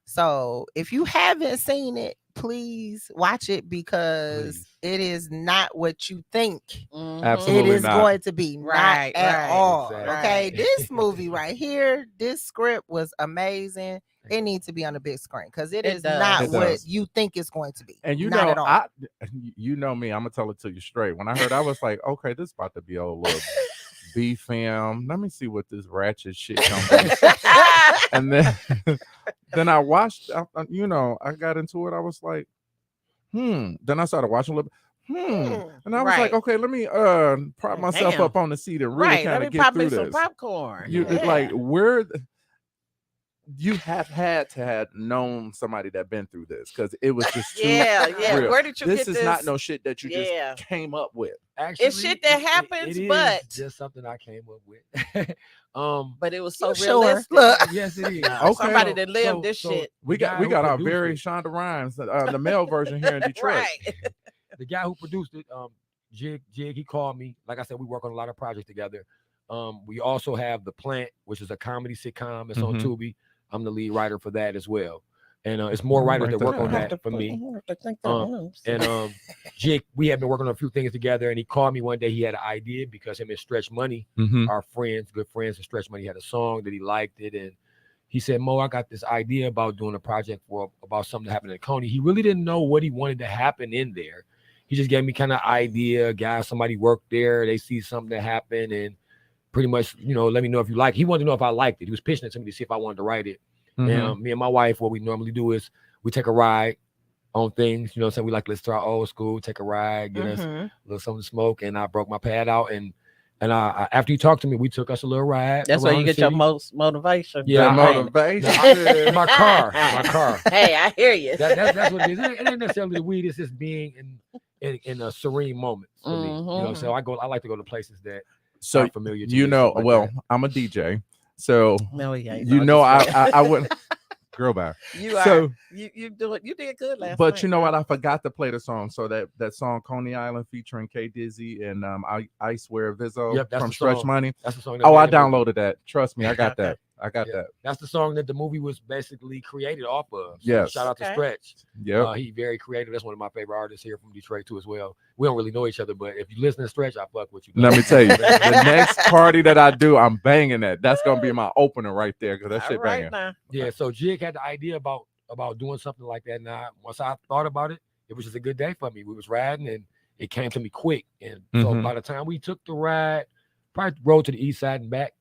So if you haven't seen it, please watch it, because it is not what you think Absolutely it is not. going to be. Right, Not at right. all. Exactly. Okay. This movie right here, this script was amazing. It needs to be on the big screen, because it is does. not It what does. you think it's going to be. And you not know, at all. you know me, I'm gonna tell it to you straight. When I heard, I was like, okay, this about to be a little B film. Let me see what this ratchet shit comes in. And then I watched, I got into it. I was like, Then I started watching a little and I was like, okay, let me prop myself up on the seat and really kind of get through some this. popcorn. Like, you have had to have known somebody that been through this, because it was just too real. Where did you this get is this? not no shit that you just came up with. Actually, It's shit that happens, it but is just something I came up with. But it was so sure? realistic. Look. Yes, it is. Okay. Somebody that lived this shit. We got our very Shonda Rhimes, the male version here in Detroit. Right. The guy who produced it, Jig, he called me. Like I said, we work on a lot of projects together. We also have The Plant, which is a comedy sitcom. It's on Tubi. I'm the lead writer for that as well. And it's more writers that work on that for me. Jig, we have been working on a few things together, and he called me one day. He had an idea, because him and Stretch Money are friends, good friends, and Stretch Money had a song that he liked it, and he said, Mo, I got this idea about doing a project about something that happened in Coney. He really didn't know what he wanted to happen in there. he just gave me kind of idea. Guys, somebody worked there. They see something that happened and pretty much, let me know if you like it. He wanted to know if I liked it. He was pitching it to me to see if I wanted to write it. And me and my wife, what we normally do is we take a ride on things. You know what I'm saying? We like, let's try old school, take a ride, get us a little something to smoke. And I broke my pad out. And I after you talked to me, we took us a little ride. That's where you get your most motivation. Yeah, motivation. My car. Hey, I hear you. That's what it is. It ain't necessarily the weed. It's just being in a serene moment for me. So I like to go to places that are familiar to me. Well, I'm a DJ. So no, yeah, I wouldn't girl bye. You did good last but night. You know what? I forgot to play the song. So that song Coney Island featuring K Dizzy and I Swear Vizzo from Stretch Money. That's the song. I downloaded that. Trust me, I got that. I got that. That's the song that the movie was basically created off of. So yes. Shout out to Stretch. Yeah. He very creative. That's one of my favorite artists here from Detroit too as well. We don't really know each other, but if you listen to Stretch, I fuck with you. Let me tell you, the next party that I do, I'm banging that. That's gonna be my opener right there because that shit banging. Yeah. So Jig had the idea about doing something like that. Now, once I thought about it, it was just a good day for me. We was riding and it came to me quick. And so by the time we took the ride, probably rode to the east side and back,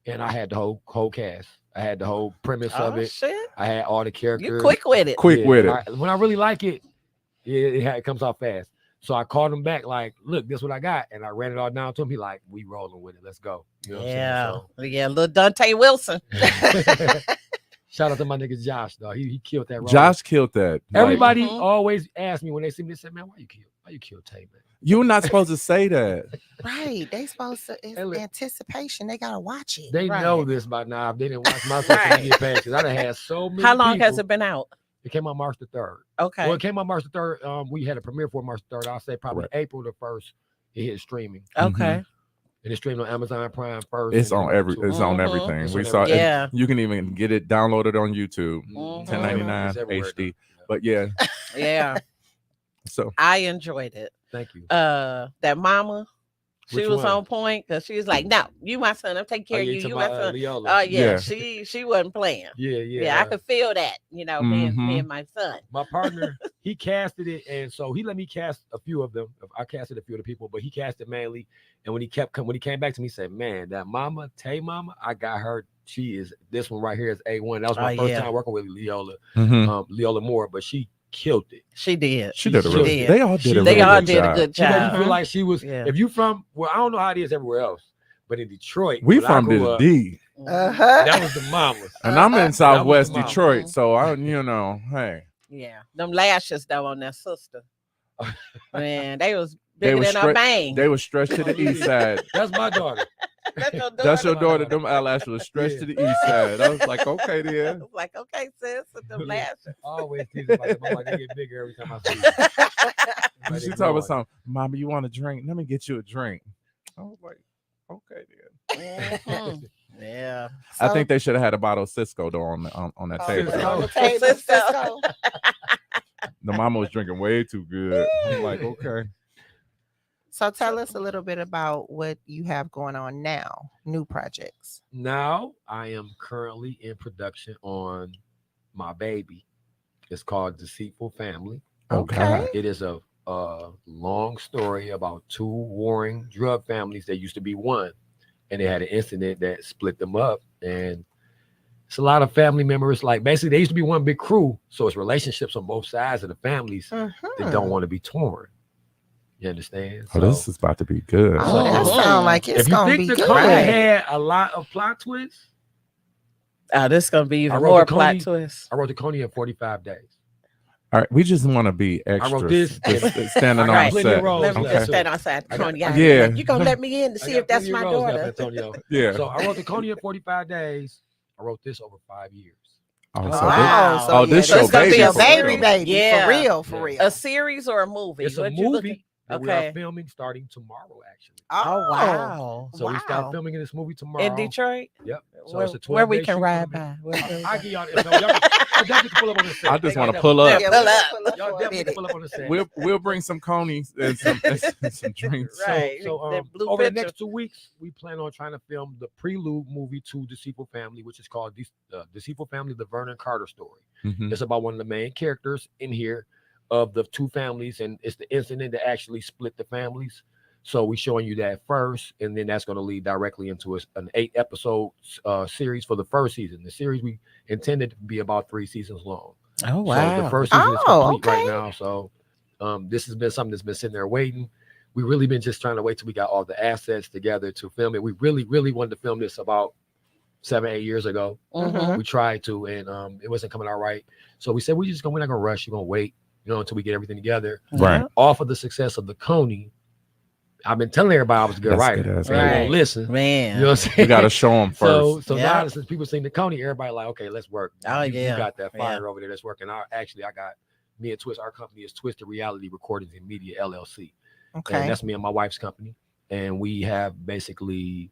and I had the whole cast. I had the whole premise of it. Shit. I had all the characters. You quick with it. When I really like it, it comes off fast. So I called him back like, look, this is what I got. And I ran it all down to him. He like, we rolling with it. Let's go. You know what I'm saying? Yeah, little Diontay Wilson. Shout out to my nigga Josh, though. He killed that role. Josh killed that. Everybody always asks me when they see me, they say, man, why you kill Tay, man? You're not supposed to say that. Right. They supposed to, it's anticipation. They gotta watch it. They know this by now. If they didn't watch my social media page, because I done had so many How long has it been out? It came out March the 3rd. Okay. Well, it came out March the 3rd. We had a premiere for March the 3rd. I'll say probably April the 1st. It hit streaming. Okay. And it's streamed on Amazon Prime first. It's on everything. It's we on saw everything. it. You can even get it downloaded on YouTube. $10.99 HD. But yeah. So I enjoyed it. Thank you. That mama, she was on point because she was like, "No, you my son. I'm taking care of you. You my son." Oh yeah, she wasn't playing. Yeah. I could feel that. Me and my son. My partner, he casted it, and so he let me cast a few of them. I casted a few of the people, but he casted mainly. And when he came back to me, he said, "Man, that mama, Tay mama, I got her. This one right here is A1. That was my first time working with Leola, Leola Moore, but she killed it. She did. They all did a good job. She made me feel like she was. If you from, I don't know how it is everywhere else, but in Detroit, we from this D. That was the mama. And I'm in Southwest Detroit, so hey. Yeah, them lashes though on that sister. Man, they was bigger than a bang. They were stretched to the east side. That's my daughter. That's your daughter. Them eyelashes were stretched to the east side. I was like, okay, then. I was like, okay, sis, with them lashes. Always tease about them. I'm like, they get bigger every time I see them. She told me something. Mama, you want a drink? Let me get you a drink. I was like, okay, then. Yeah. I think they should have had a bottle of Cisco though on that table. Cisco. The mama was drinking way too good. I'm like, okay. So tell us a little bit about what you have going on now, new projects. Now I am currently in production on my baby. It's called Deceitful Family. Okay. It is a long story about two warring drug families that used to be one, and they had an incident that split them up. And it's a lot of family members. Like basically, they used to be one big crew, so it's relationships on both sides of the families that don't want to be torn. You understand? Oh, this is about to be good. Oh, that sounds like it's gonna be good. If you think the Coney had a lot of plot twists, this is gonna be even more plot twists. I wrote the Coney in 45 days. All right, we just want to be extras. I wrote this standing on set. Let me just stand outside Coney Island. Yeah, you gonna let me in to see if that's my daughter? Yeah. So I wrote the Coney in 45 days. I wrote this over 5 years. This is gonna be a baby. Yeah, for real. A series or a movie? It's a movie. Okay. We are filming starting tomorrow, actually. Oh wow! So we start filming in this movie tomorrow in Detroit. Yep. So it's a 12-day where we can shoot ride by. I give y'all. Y'all definitely pull up on the set. I just want to pull up. Y'all definitely pull up on the set. We'll bring some conies and some drinks. Right. So over the next 2 weeks, we plan on trying to film the prelude movie to Deceitful Family, which is called Deceitful Family: The Vernon Carter Story. It's about one of the main characters in here. of the two families, and it's the incident that actually split the families. So we're showing you that first, and then that's going to lead directly into an 8-episode series for the first season. The series we intended to be about 3 seasons long. Oh wow! So the first season is complete right now. So this has been something that's been sitting there waiting. We really been just trying to wait till we got all the assets together to film it. We really wanted to film this about 7-8 years ago. We tried to, and it wasn't coming out right. So we said we're not gonna rush. We're gonna wait, until we get everything together. Right. Off of the success of the Coney, I've been telling everybody I was a good writer. That's They won't listen. Man. You know what I'm saying? You got to show them first. So now since people seen the Coney, everybody like, okay, let's work. Oh, you yeah. got that fire over there that's working. I got me and Twist. Our company is Twisted Reality Recordings and Media LLC. Okay. And that's me and my wife's company. And we have basically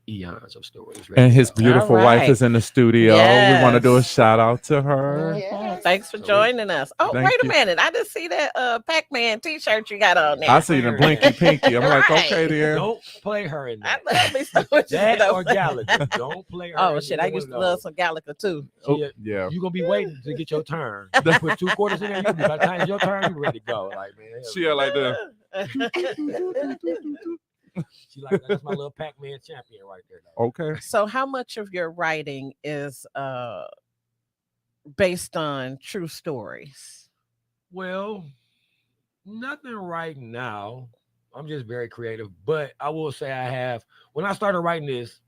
eons of stories. And his beautiful All wife right. is in the studio. We want to do a shout out to her. Yes. Thanks for joining us. Oh, Thank wait a you. minute. I just see that Pac-Man t-shirt you got on there. I see the blinky pinky. I'm like, Right. okay, then. Don't play her in I that. love me so much. That or Gallagher. Don't play her. Oh in shit! I either used one to of love some Gallagher too. Oh, those. yeah. You're gonna be waiting to get your turn. Put 2 quarters in there. By the time it's your turn, you're ready to go. Like, man, She like that. she like that's my little Pac-Man champion right there. Though. Okay. So, how much of your writing is based on true stories? Well, nothing right now. I'm just very creative, but I will say I have. When I started writing this,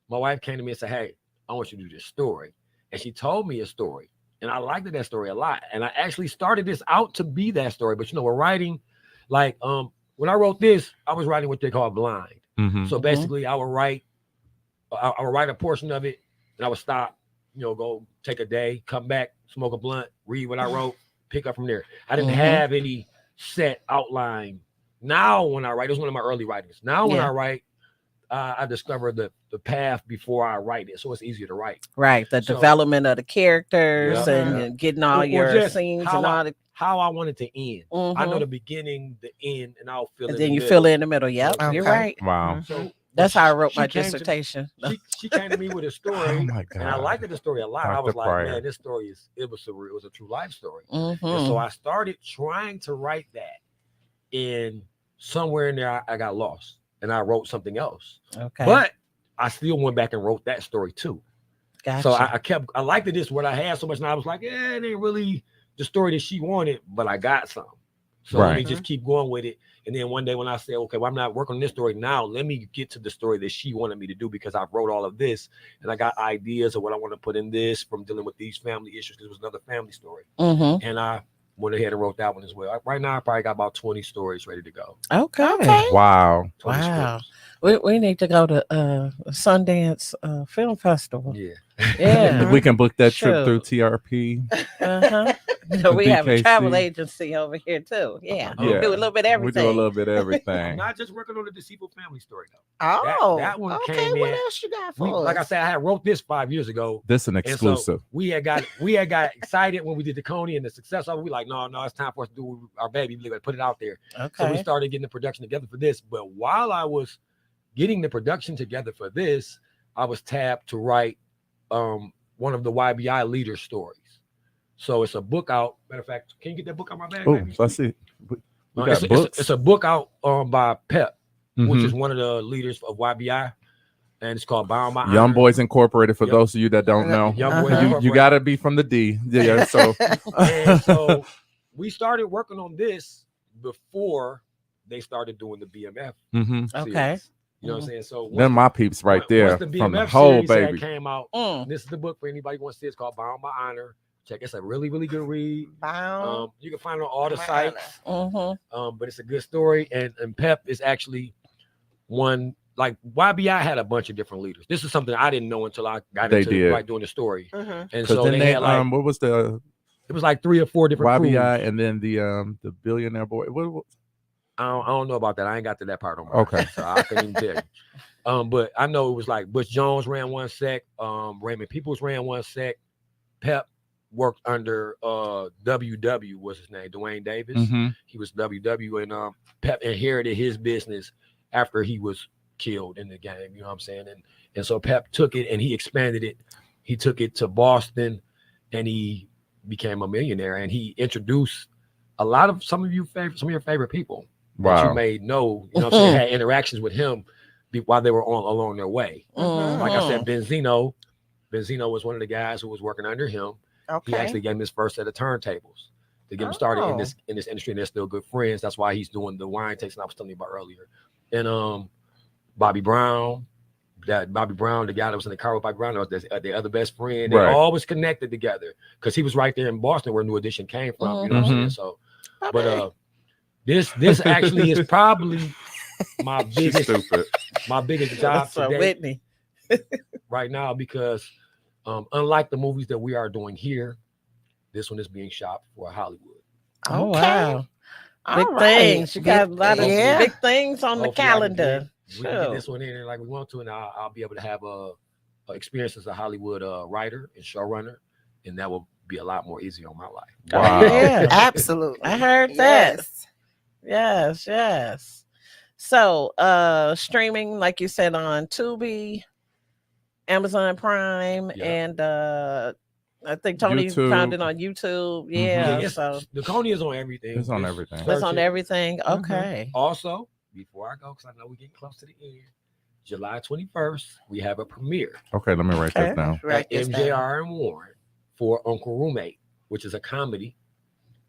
my wife came to me and said, "Hey, I want you to do this story," and she told me a story, and I liked that story a lot. And I actually started this out to be that story, but we're writing like when I wrote this, I was writing what they call blind. So basically, I would write a portion of it, and I would stop, go take a day, come back, smoke a blunt, read what I wrote, pick up from there. I didn't have any set outline. Now, when I write, it was one of my early writings. Now, when I write, I discover the path before I write it, so it's easier to write. Right, the development of the characters and getting all your scenes and all the. How I want it to end. I know the beginning, the end, and I'll fill it. And then you fill it in the middle. Yep, you're right. Wow. So that's how I wrote my dissertation. She came to me with a story, Oh my God. and I liked the story a lot. I was like, man, this story it was a true life story. And so I started trying to write that, and somewhere in there I got lost, and I wrote something else. Okay, but I still went back and wrote that story too. Gotcha. So I liked this what I had so much, and I was like, yeah, it ain't really the story that she wanted, but I got some. So let me just keep going with it. And then one day when I said, okay, well, I'm not working on this story now, let me get to the story that she wanted me to do, because I wrote all of this and I got ideas of what I want to put in this from dealing with these family issues, because it was another family story. And I went ahead and wrote that one as well. Right now, I probably got about 20 stories ready to go. Okay. Wow. Wow. We need to go to Sundance Film Festival. Yeah. Yeah. We can book that trip through TRP. We have a DKC. travel agency over here too. Yeah. We do a little bit of everything. We do a little bit of everything. I'm not just working on the Deceitful Family story though. Oh, that one okay. came What in. else you got for us? Like I said, I had wrote this 5 years ago. This an And so exclusive. we had got excited when we did the Coney and the success of it. We like, no, it's time for us to do our baby. We gotta put it out there. Okay. So we started getting the production together for this. But while I was getting the production together for this, I was tapped to write one of the YBI leader stories. So it's a book out. Matter of fact, can you get that book out my bag? Oh, let's see. We got books. It's a book out by Pep, which is one of the leaders of YBI, and it's called Bound by Young Honor. Boys Incorporated. For those of you that don't know, Young Boys you Incorporated. got to be from the D. Yeah. So, And so we started working on this before they started doing the BMF. Okay. Series. You know what I'm saying? So then my peeps right there once the from the BMF whole series that baby. came out. This is the book for anybody who wants to see. It's called Bound by Honor. Check. It's a really, really good read. Bound. You can find it on all the by sites. Honor. But it's a good story. And Pep is actually one, like YBI had a bunch of different leaders. This is something I didn't know until I got into doing the story. And so then they had like, what was the it was like 3 or 4 different YBI crews. and then the billionaire boy. What? I don't know about that. I ain't got to that part on my Okay. So I couldn't even tell you. But I know it was like Butch Jones ran one sec, Raymond Peoples ran one sec, Pep worked under WW was his name, Dwayne Davis. He was WW, and Pep inherited his business after he was killed in the game. You know what I'm saying? And so Pep took it and he expanded it. He took it to Boston, and he became a millionaire. And he introduced a lot of some of your favorite people that Wow. you may know, you know what I'm saying, had interactions with him while they were along their way. Like I said, Benzino was one of the guys who was working under him. Okay. He actually gave him his first set of turntables to get him started in this industry, and they're still good friends. That's why he's doing the wine tasting I was telling you about earlier. And Bobby Brown, the guy that was in the car with Bobby Brown, was the other best friend. They all was connected together because he was right there in Boston where New Edition came from. You know what I'm saying? So, but this actually is probably my biggest job today, Whitney. right now, because unlike the movies that we are doing here, this one is being shot for Hollywood. Oh wow. Big things. You got a lot of big things on the calendar. We can get this one in like we want to, and I'll be able to have a experience as a Hollywood writer and showrunner, and that will be a lot more easy on my life. Wow. Yeah, absolutely. I heard that. Yes. So streaming, like you said, on Tubi, Amazon Prime, and I think Tony found it on YouTube. Yeah. So the Coney is on everything. It's on everything. It's on everything. Okay. Also, before I go, because I know we're getting close to the end, July 21st, we have a premiere. Okay, let me write that down. At MJR and Warren for Uncle Roommate, which is a comedy.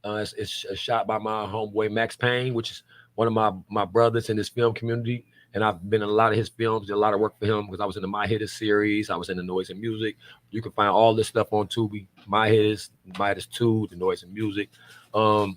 It's shot by my homeboy Max Payne, which is one of my brothers in this film community. And I've been in a lot of his films, did a lot of work for him because I was in the My Hitters series. I was in the Noise and Music. You can find all this stuff on Tubi. My Hitters 2, the Noise and Music. I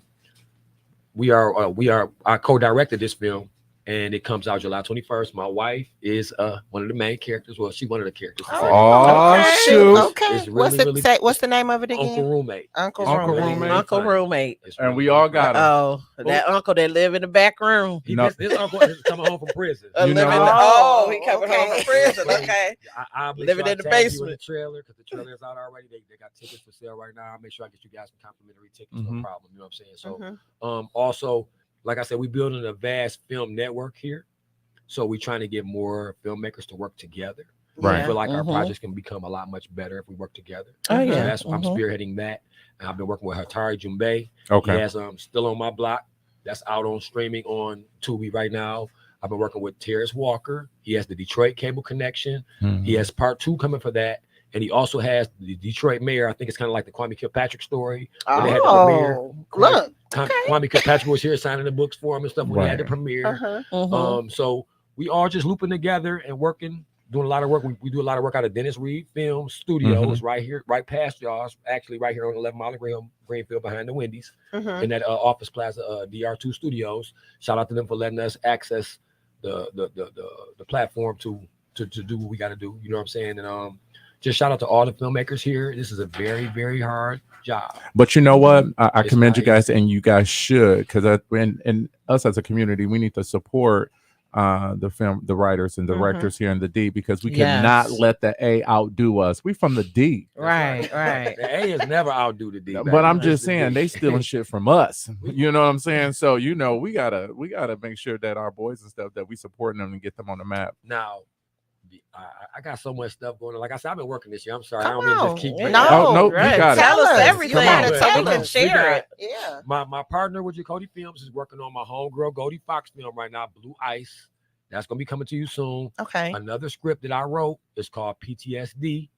co-directed this film, and it comes out July 21st. My wife is one of the main characters. Well, she's one of the characters. Shoot. Okay. It's really, What's the name of it again? Uncle Roommate. Uncle Roommate. And we all got him. That uncle that live in the back room. This uncle is coming home from prison. He coming home from prison. Okay. I living in the basement. The trailer, because the trailer is out already. They got tickets for sale right now. I'll make sure I get you guys some complimentary tickets. No problem. You know what I'm saying? So, also, like I said, we're building a vast film network here. So we're trying to get more filmmakers to work together. Right. I feel like our projects can become a lot much better if we work together. Oh, yeah. So that's why I'm spearheading that. And I've been working with Hatari Jumbe. Okay. He has Still on My Block. That's out on streaming on Tubi right now. I've been working with Terrence Walker. He has the Detroit Cable Connection. He has part 2 coming for that. And he also has the Detroit mayor. I think it's kind of like the Kwame Kilpatrick story. Look. Kwame Kilpatrick was here signing the books for him and stuff when they had the premiere. So we are just looping together and working, doing a lot of work. We do a lot of work out of Dennis Reed Film Studios right here, right past y'all's, actually right here on 11 Mile and Greenfield behind the Wendy's in that office plaza, DR2 Studios. Shout out to them for letting us access the platform to do what we got to do. You know what I'm saying? And just shout out to all the filmmakers here. This is a very, very hard job. But you know what? I commend you guys, and you guys should, because and us as a community, we need to support the writers and directors here in the D, because we cannot let the A outdo us. We from the D. Right. The A is never outdo the D. But I'm just saying they stealing shit from us. You know what I'm saying? So we gotta make sure that our boys and stuff, that we supporting them and get them on the map. Now, I got so much stuff going on. Like I said, I've been working this year. I'm sorry. I don't mean to just keep bringing No, right. you got Tell it. us everything so we can share it. Yeah. My partner with Jacody Films is working on my homegirl Goldie Fox film right now, Blue Ice. That's gonna be coming to you soon. Okay. Another script that I wrote is called PTSD,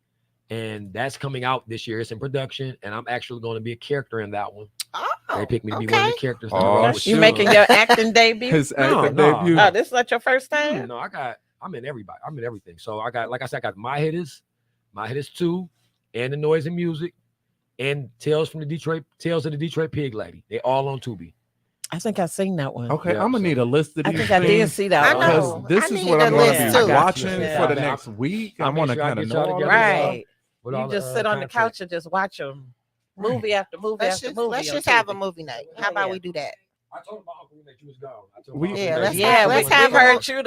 and that's coming out this year. It's in production, and I'm actually going to be a character in that one. They picked me to be one of the characters. You making your acting debut? His acting debut. Oh, this is not your first time? No, I'm in everybody. I'm in everything. So I got, like I said, I got My Hitters 2, and the Noise and Music, and Tales of the Detroit Pig Lady. They all on Tubi. I think I've seen that one. Okay, I'm gonna need a list of these. I think I did see that one. Because this is what I'm gonna be watching for the next week. I want to kind of know. Right. You just sit on the couch and just watch them. Movie after movie after movie. Let's just have a movie night. How about we do that? I told my uncle that you was gone. Let's have heard you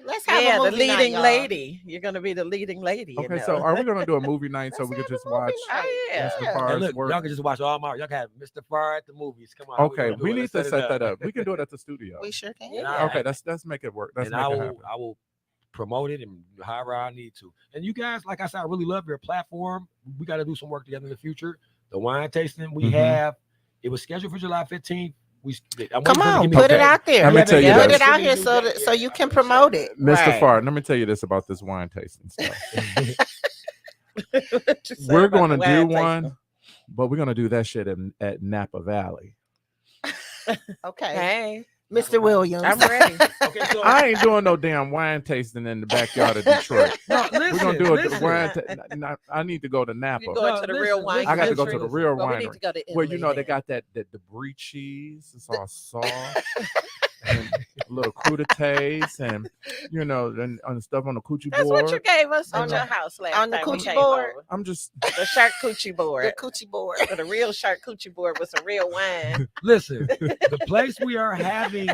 let's have a movie the leading night, lady. You're gonna be the leading lady. Okay, so are we gonna do a movie night so we can just watch Mr. Farr's work? Y'all can just watch all my. Y'all can have Mr. Farr at the movies. Come on. Okay, we need to set that up. We can do it at the studio. We sure can. Okay, let's make it work. I will promote it and however I need to. And you guys, like I said, I really love your platform. We got to do some work together in the future. The wine tasting we have It was scheduled for July 15th. Come on, put it out there. Let me tell you put this. it out here so you can promote it. Mr. Farr, let me tell you this about this wine tasting stuff. We're going to do one, but we're going to do that shit at Napa Valley. Okay. Hey, Mr. Williams. I'm ready. Okay, so I ain't doing no damn wine tasting in the backyard of Detroit. no, We're going to do a wine I need to go to Napa. You going to the real wine? I got to go to the real well, we need winery. to go to Where Italy you know they then. got that the brie cheese. It's all soft. And little crudités and and stuff on the coochie That's board. what you gave us On on the- your house last on the time we coochie came board? over. I'm just The charcuterie board. The coochie board. For the real charcuterie board with some real wine. listen, the place we are having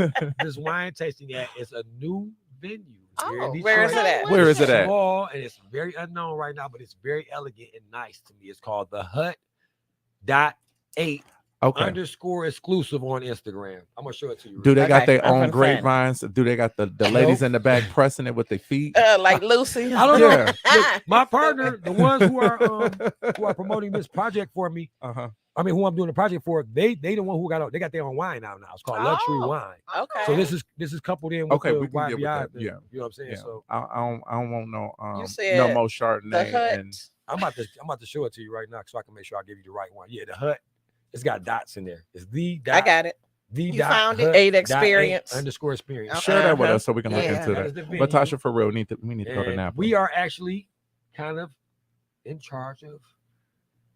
this wine tasting at is a new venue. Here in Oh, where is Detroit. it at? Where is it It's at? small and it's very unknown right now, but it's very elegant and nice to me. It's called the Hut.8 Okay. _ exclusive on Instagram. I'm gonna show it to you. Do they got Okay, their I'm own finna find it. grapevines? Do they got the ladies in the back pressing it with their feet? Like Lucy. I don't know. Yeah. Look, my partner, the ones who are promoting this project for me, Uh-huh. I mean, who I'm doing the project for, they the one who they got their own wine out now. It's called Luxury Oh. Wine. Okay. So this is coupled in with Okay, the we can wine get with beyond. that. Yeah. You know what I'm saying? Yeah. So I don't want no You no said more the Chardonnay Hut. and I'm about to show it to you right now so I can make sure I give you the right one. Yeah, the Hut. It's got dots in there. It's the dot. I got it. The You dot found it? Hut 8 dot experience. 8 _ experience. share that with Uh-huh. us so we can look Yeah. into That is that. the venue. But Tasha, for real, we need to go to And Napa. we are actually kind of in charge of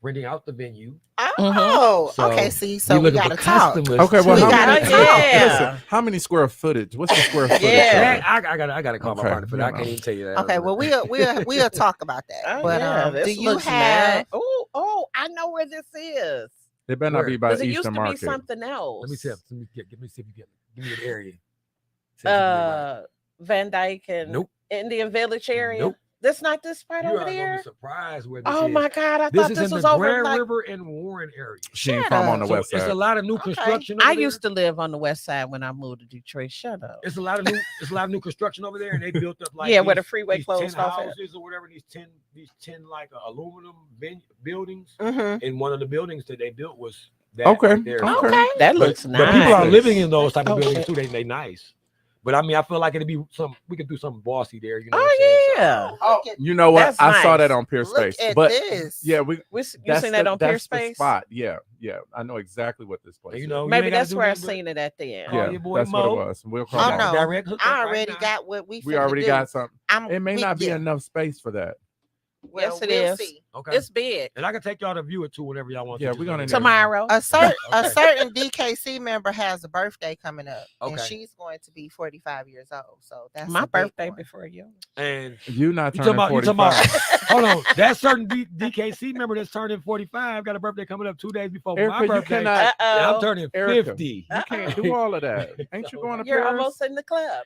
renting out the venue. Oh, So, okay. See, so we looking got to for talk. customers. Okay, well, We how gotta many, talk. listen, how many square footage? What's the square footage? Yeah. of it? I gotta call my Okay, partner for that. I can't even tell you that. Okay, well we'll talk about that. Oh, But yeah, do this you looks have? nice. Oh, I know where this is. It better not Where? be by Because it used Eastern to be Market. something else. Let me see if you get. Give me see if you get. Give me an area. See if you can get it right. Van Dyke and Nope. Indian Village area. Nope. That's not this part You over are gonna be there. surprised where this Oh is. my God! I This thought is this in was the over Grand like. River and Warren area. She ain't Shut from up. on the So west it's side. a lot of new Okay. construction. I over there. used to live on the west side when I moved to Detroit. Shut up. It's a lot of new construction over there, and they built up like Yeah, where the these- freeway these closed 10 off at. houses or whatever. These 10 like aluminum buildings. Mm-hmm. And one of the buildings that they built was that Okay, right there. So- okay. That But, looks but nice. people are living in those type of Oh, buildings shit. too. They nice. But I mean, I feel like it'd be we could do something bossy there. You know. Oh what I'm saying? So- yeah. Oh, You know what? That's I saw nice. that on Peer look Space. at But this. yeah, You that's seen that the- on that's the Peerspace? spot. Yeah. I know exactly what this place And, you is. know, you Maybe ain't gotta that's do where I nothing but- seen it at the end. Call Yeah, your boy that's what Mo. it was. We'll call Oh it. no, Direct hookup I right already now. got what we. We finna already do. got something. I'm, It may we- not be yeah. enough space for that. Well, Yes, it we'll is. see. Okay. It's big. And I can take y'all to view it too whenever y'all want. Yeah, to. we're gonna Just need- Tomorrow. A Okay. certain DKC member has a birthday coming up, and Okay. she's going to be 45 years old. So that's My a big birthday one. before you. And You not you turning talking about 45. hold on. That certain DKC member that's turning 45 got a birthday coming up 2 days before Erica, my you birthday. cannot. And I'm Uh-oh. turning Erica. 50. You can't do all of that. Ain't you going to You're Paris? almost in the club.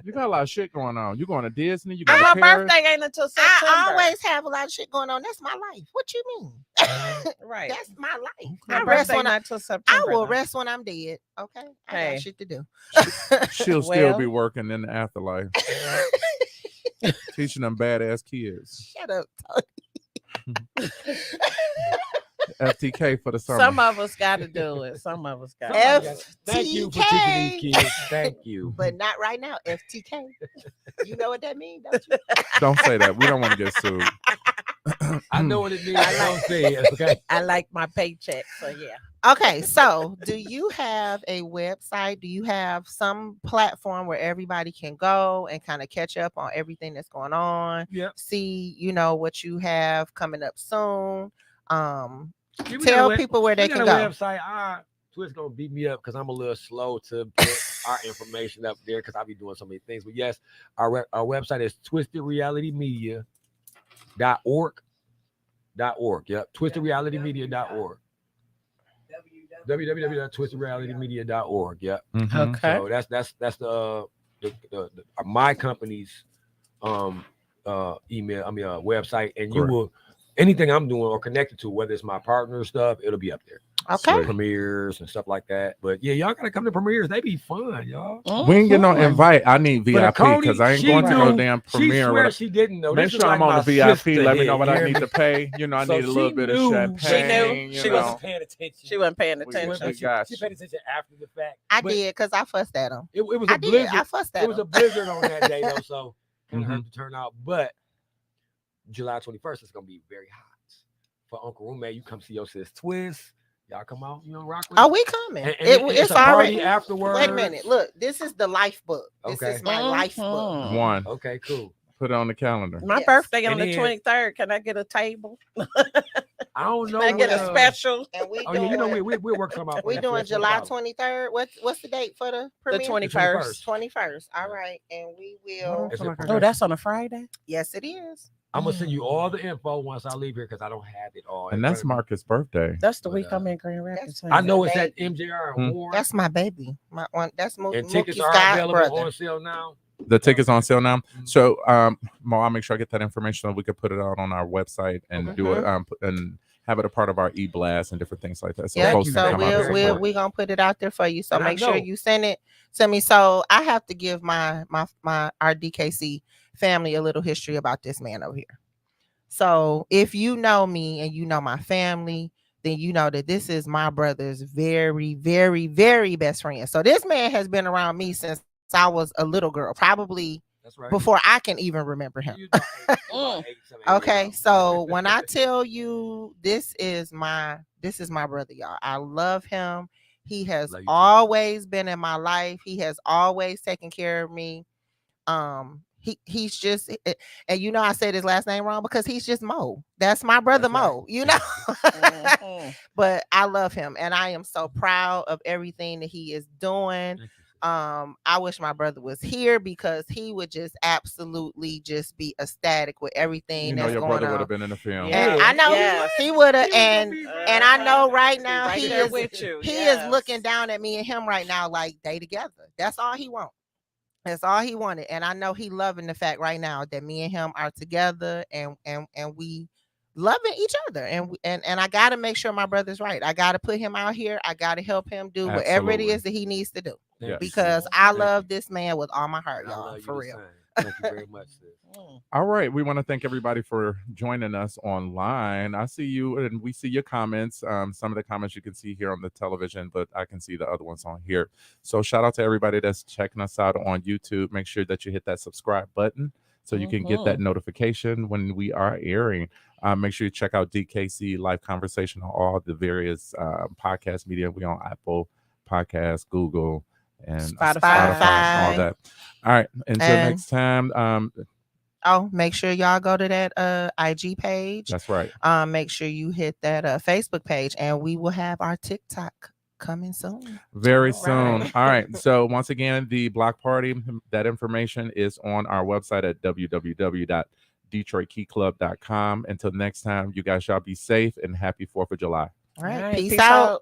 You got a lot of shit going on. You going to Disney? You And going my to Paris? birthday ain't until September. I always have a lot of shit going on. That's my life. What you mean? right. That's my life. My I rest birthday when I not till September. will though. rest when I'm dead. Okay, I Hey. got shit to do. She'll still be Well. working in the afterlife, teaching them badass kids. Shut up. FTK for the summer. Some of us got to do it. Some of us got to. F- Thank you for teaching these kids. Thank you. But not right now. FTK. You know what that means, don't you? Don't say that. We don't want to get sued. I know what it means. I don't say it. Okay. I like my paycheck, so yeah. Okay, so do you have a website? Do you have some platform where everybody can go and kind of catch up on everything that's going on? Yep. See, what you have coming up soon. Yeah, we got Tell a people where they we can got a go. website. Twit's gonna beat me up because I'm a little slow to put our information up there because I'll be doing so many things. But yes, our website is twistedrealitymedia.org. Yep, twistedrealitymedia.org. www.twistedrealitymedia.org. Yep. Mhm. Okay. So that's the my company's email. Website, and you Correct. will anything I'm doing or connected to, whether it's my partner stuff, it'll be up there. Okay. Premieres and stuff like that. But yeah, y'all gotta come to premieres. They be fun, y'all. We ain't get no invite. I need VIP because I ain't going to no damn premiere. She swear she didn't know. Make sure I'm on the VIP. Let me know what I need to pay. You know, I need a little bit of champagne. She wasn't paying attention. She wasn't paying attention. She paid attention after the fact. I did because I fussed at him. It was a blizzard. I fussed at him. It was a blizzard on that day though, so kind of hurt to turn out. But July 21st is gonna be very hot. For Uncle Roommate, you come see your sis Twist. Y'all come out, rock with. Oh, we coming. It's already afterwards. Wait a minute. Look, this is the life book. This is my life book. One. Okay, cool. Put it on the calendar. My birthday on the 23rd. Can I get a table? I don't know. Can I get a special? And we we'll work something out. We doing July 23rd. What's the date for the premiere? The 21st. 21st. All right, and we will. Oh, that's on a Friday. Yes, it is. I'm gonna send you all the info once I leave here because I don't have it all. And that's Marcus' birthday. That's the week I'm in Grand Rapids. I know it's at MJR Award. That's my baby. My one. That's and tickets are available on sale now. The tickets on sale now. So, Mo, I'll make sure I get that information so we could put it out on our website and do it and have it a part of our e-blast and different things like that. So, we're gonna put it out there for you. So make sure you send it to me. So I have to give our DKC family a little history about this man over here. So if you know me and you know my family, then you know that this is my brother's very, very, very best friend. So this man has been around me since I was a little girl, probably before I can even remember him. Okay, so when I tell you this is my brother, y'all. I love him. He has always been in my life. He has always taken care of me. He's just, and I said his last name wrong because he's just Mo. That's my brother Mo, But I love him and I am so proud of everything that he is doing. I wish my brother was here because he would just absolutely just be ecstatic with everything that's your going brother on. would have been in the film. And I know he would have, and I know right now he is with you. He is looking down at me and him right now like they together. That's all he wants. That's all he wanted. And I know he loving the fact right now that me and him are together and we loving each other. And I got to make sure my brother's right. I got to put him out here. I got to help him do whatever it is that he needs to do. Yes. Because I love this man with all my heart, y'all, for real. Thank you very much. All right. We want to thank everybody for joining us online. I see you and we see your comments. Some of the comments you can see here on the television, but I can see the other ones on here. So shout out to everybody that's checking us out on YouTube. Make sure that you hit that subscribe button so you can get that notification when we are airing. Make sure you check out DKC Live Conversation on all the various podcast media. We on Apple Podcasts, Google, and Spotify, all that. All right. Until next time. Make sure y'all go to that IG page. That's right. Make sure you hit that Facebook page, and we will have our TikTok coming soon. Very soon. All right. So once again, the block party, that information is on our website at www.detroitkeyclub.com. Until next time, you guys shall be safe and happy 4th of July. All right. Peace out.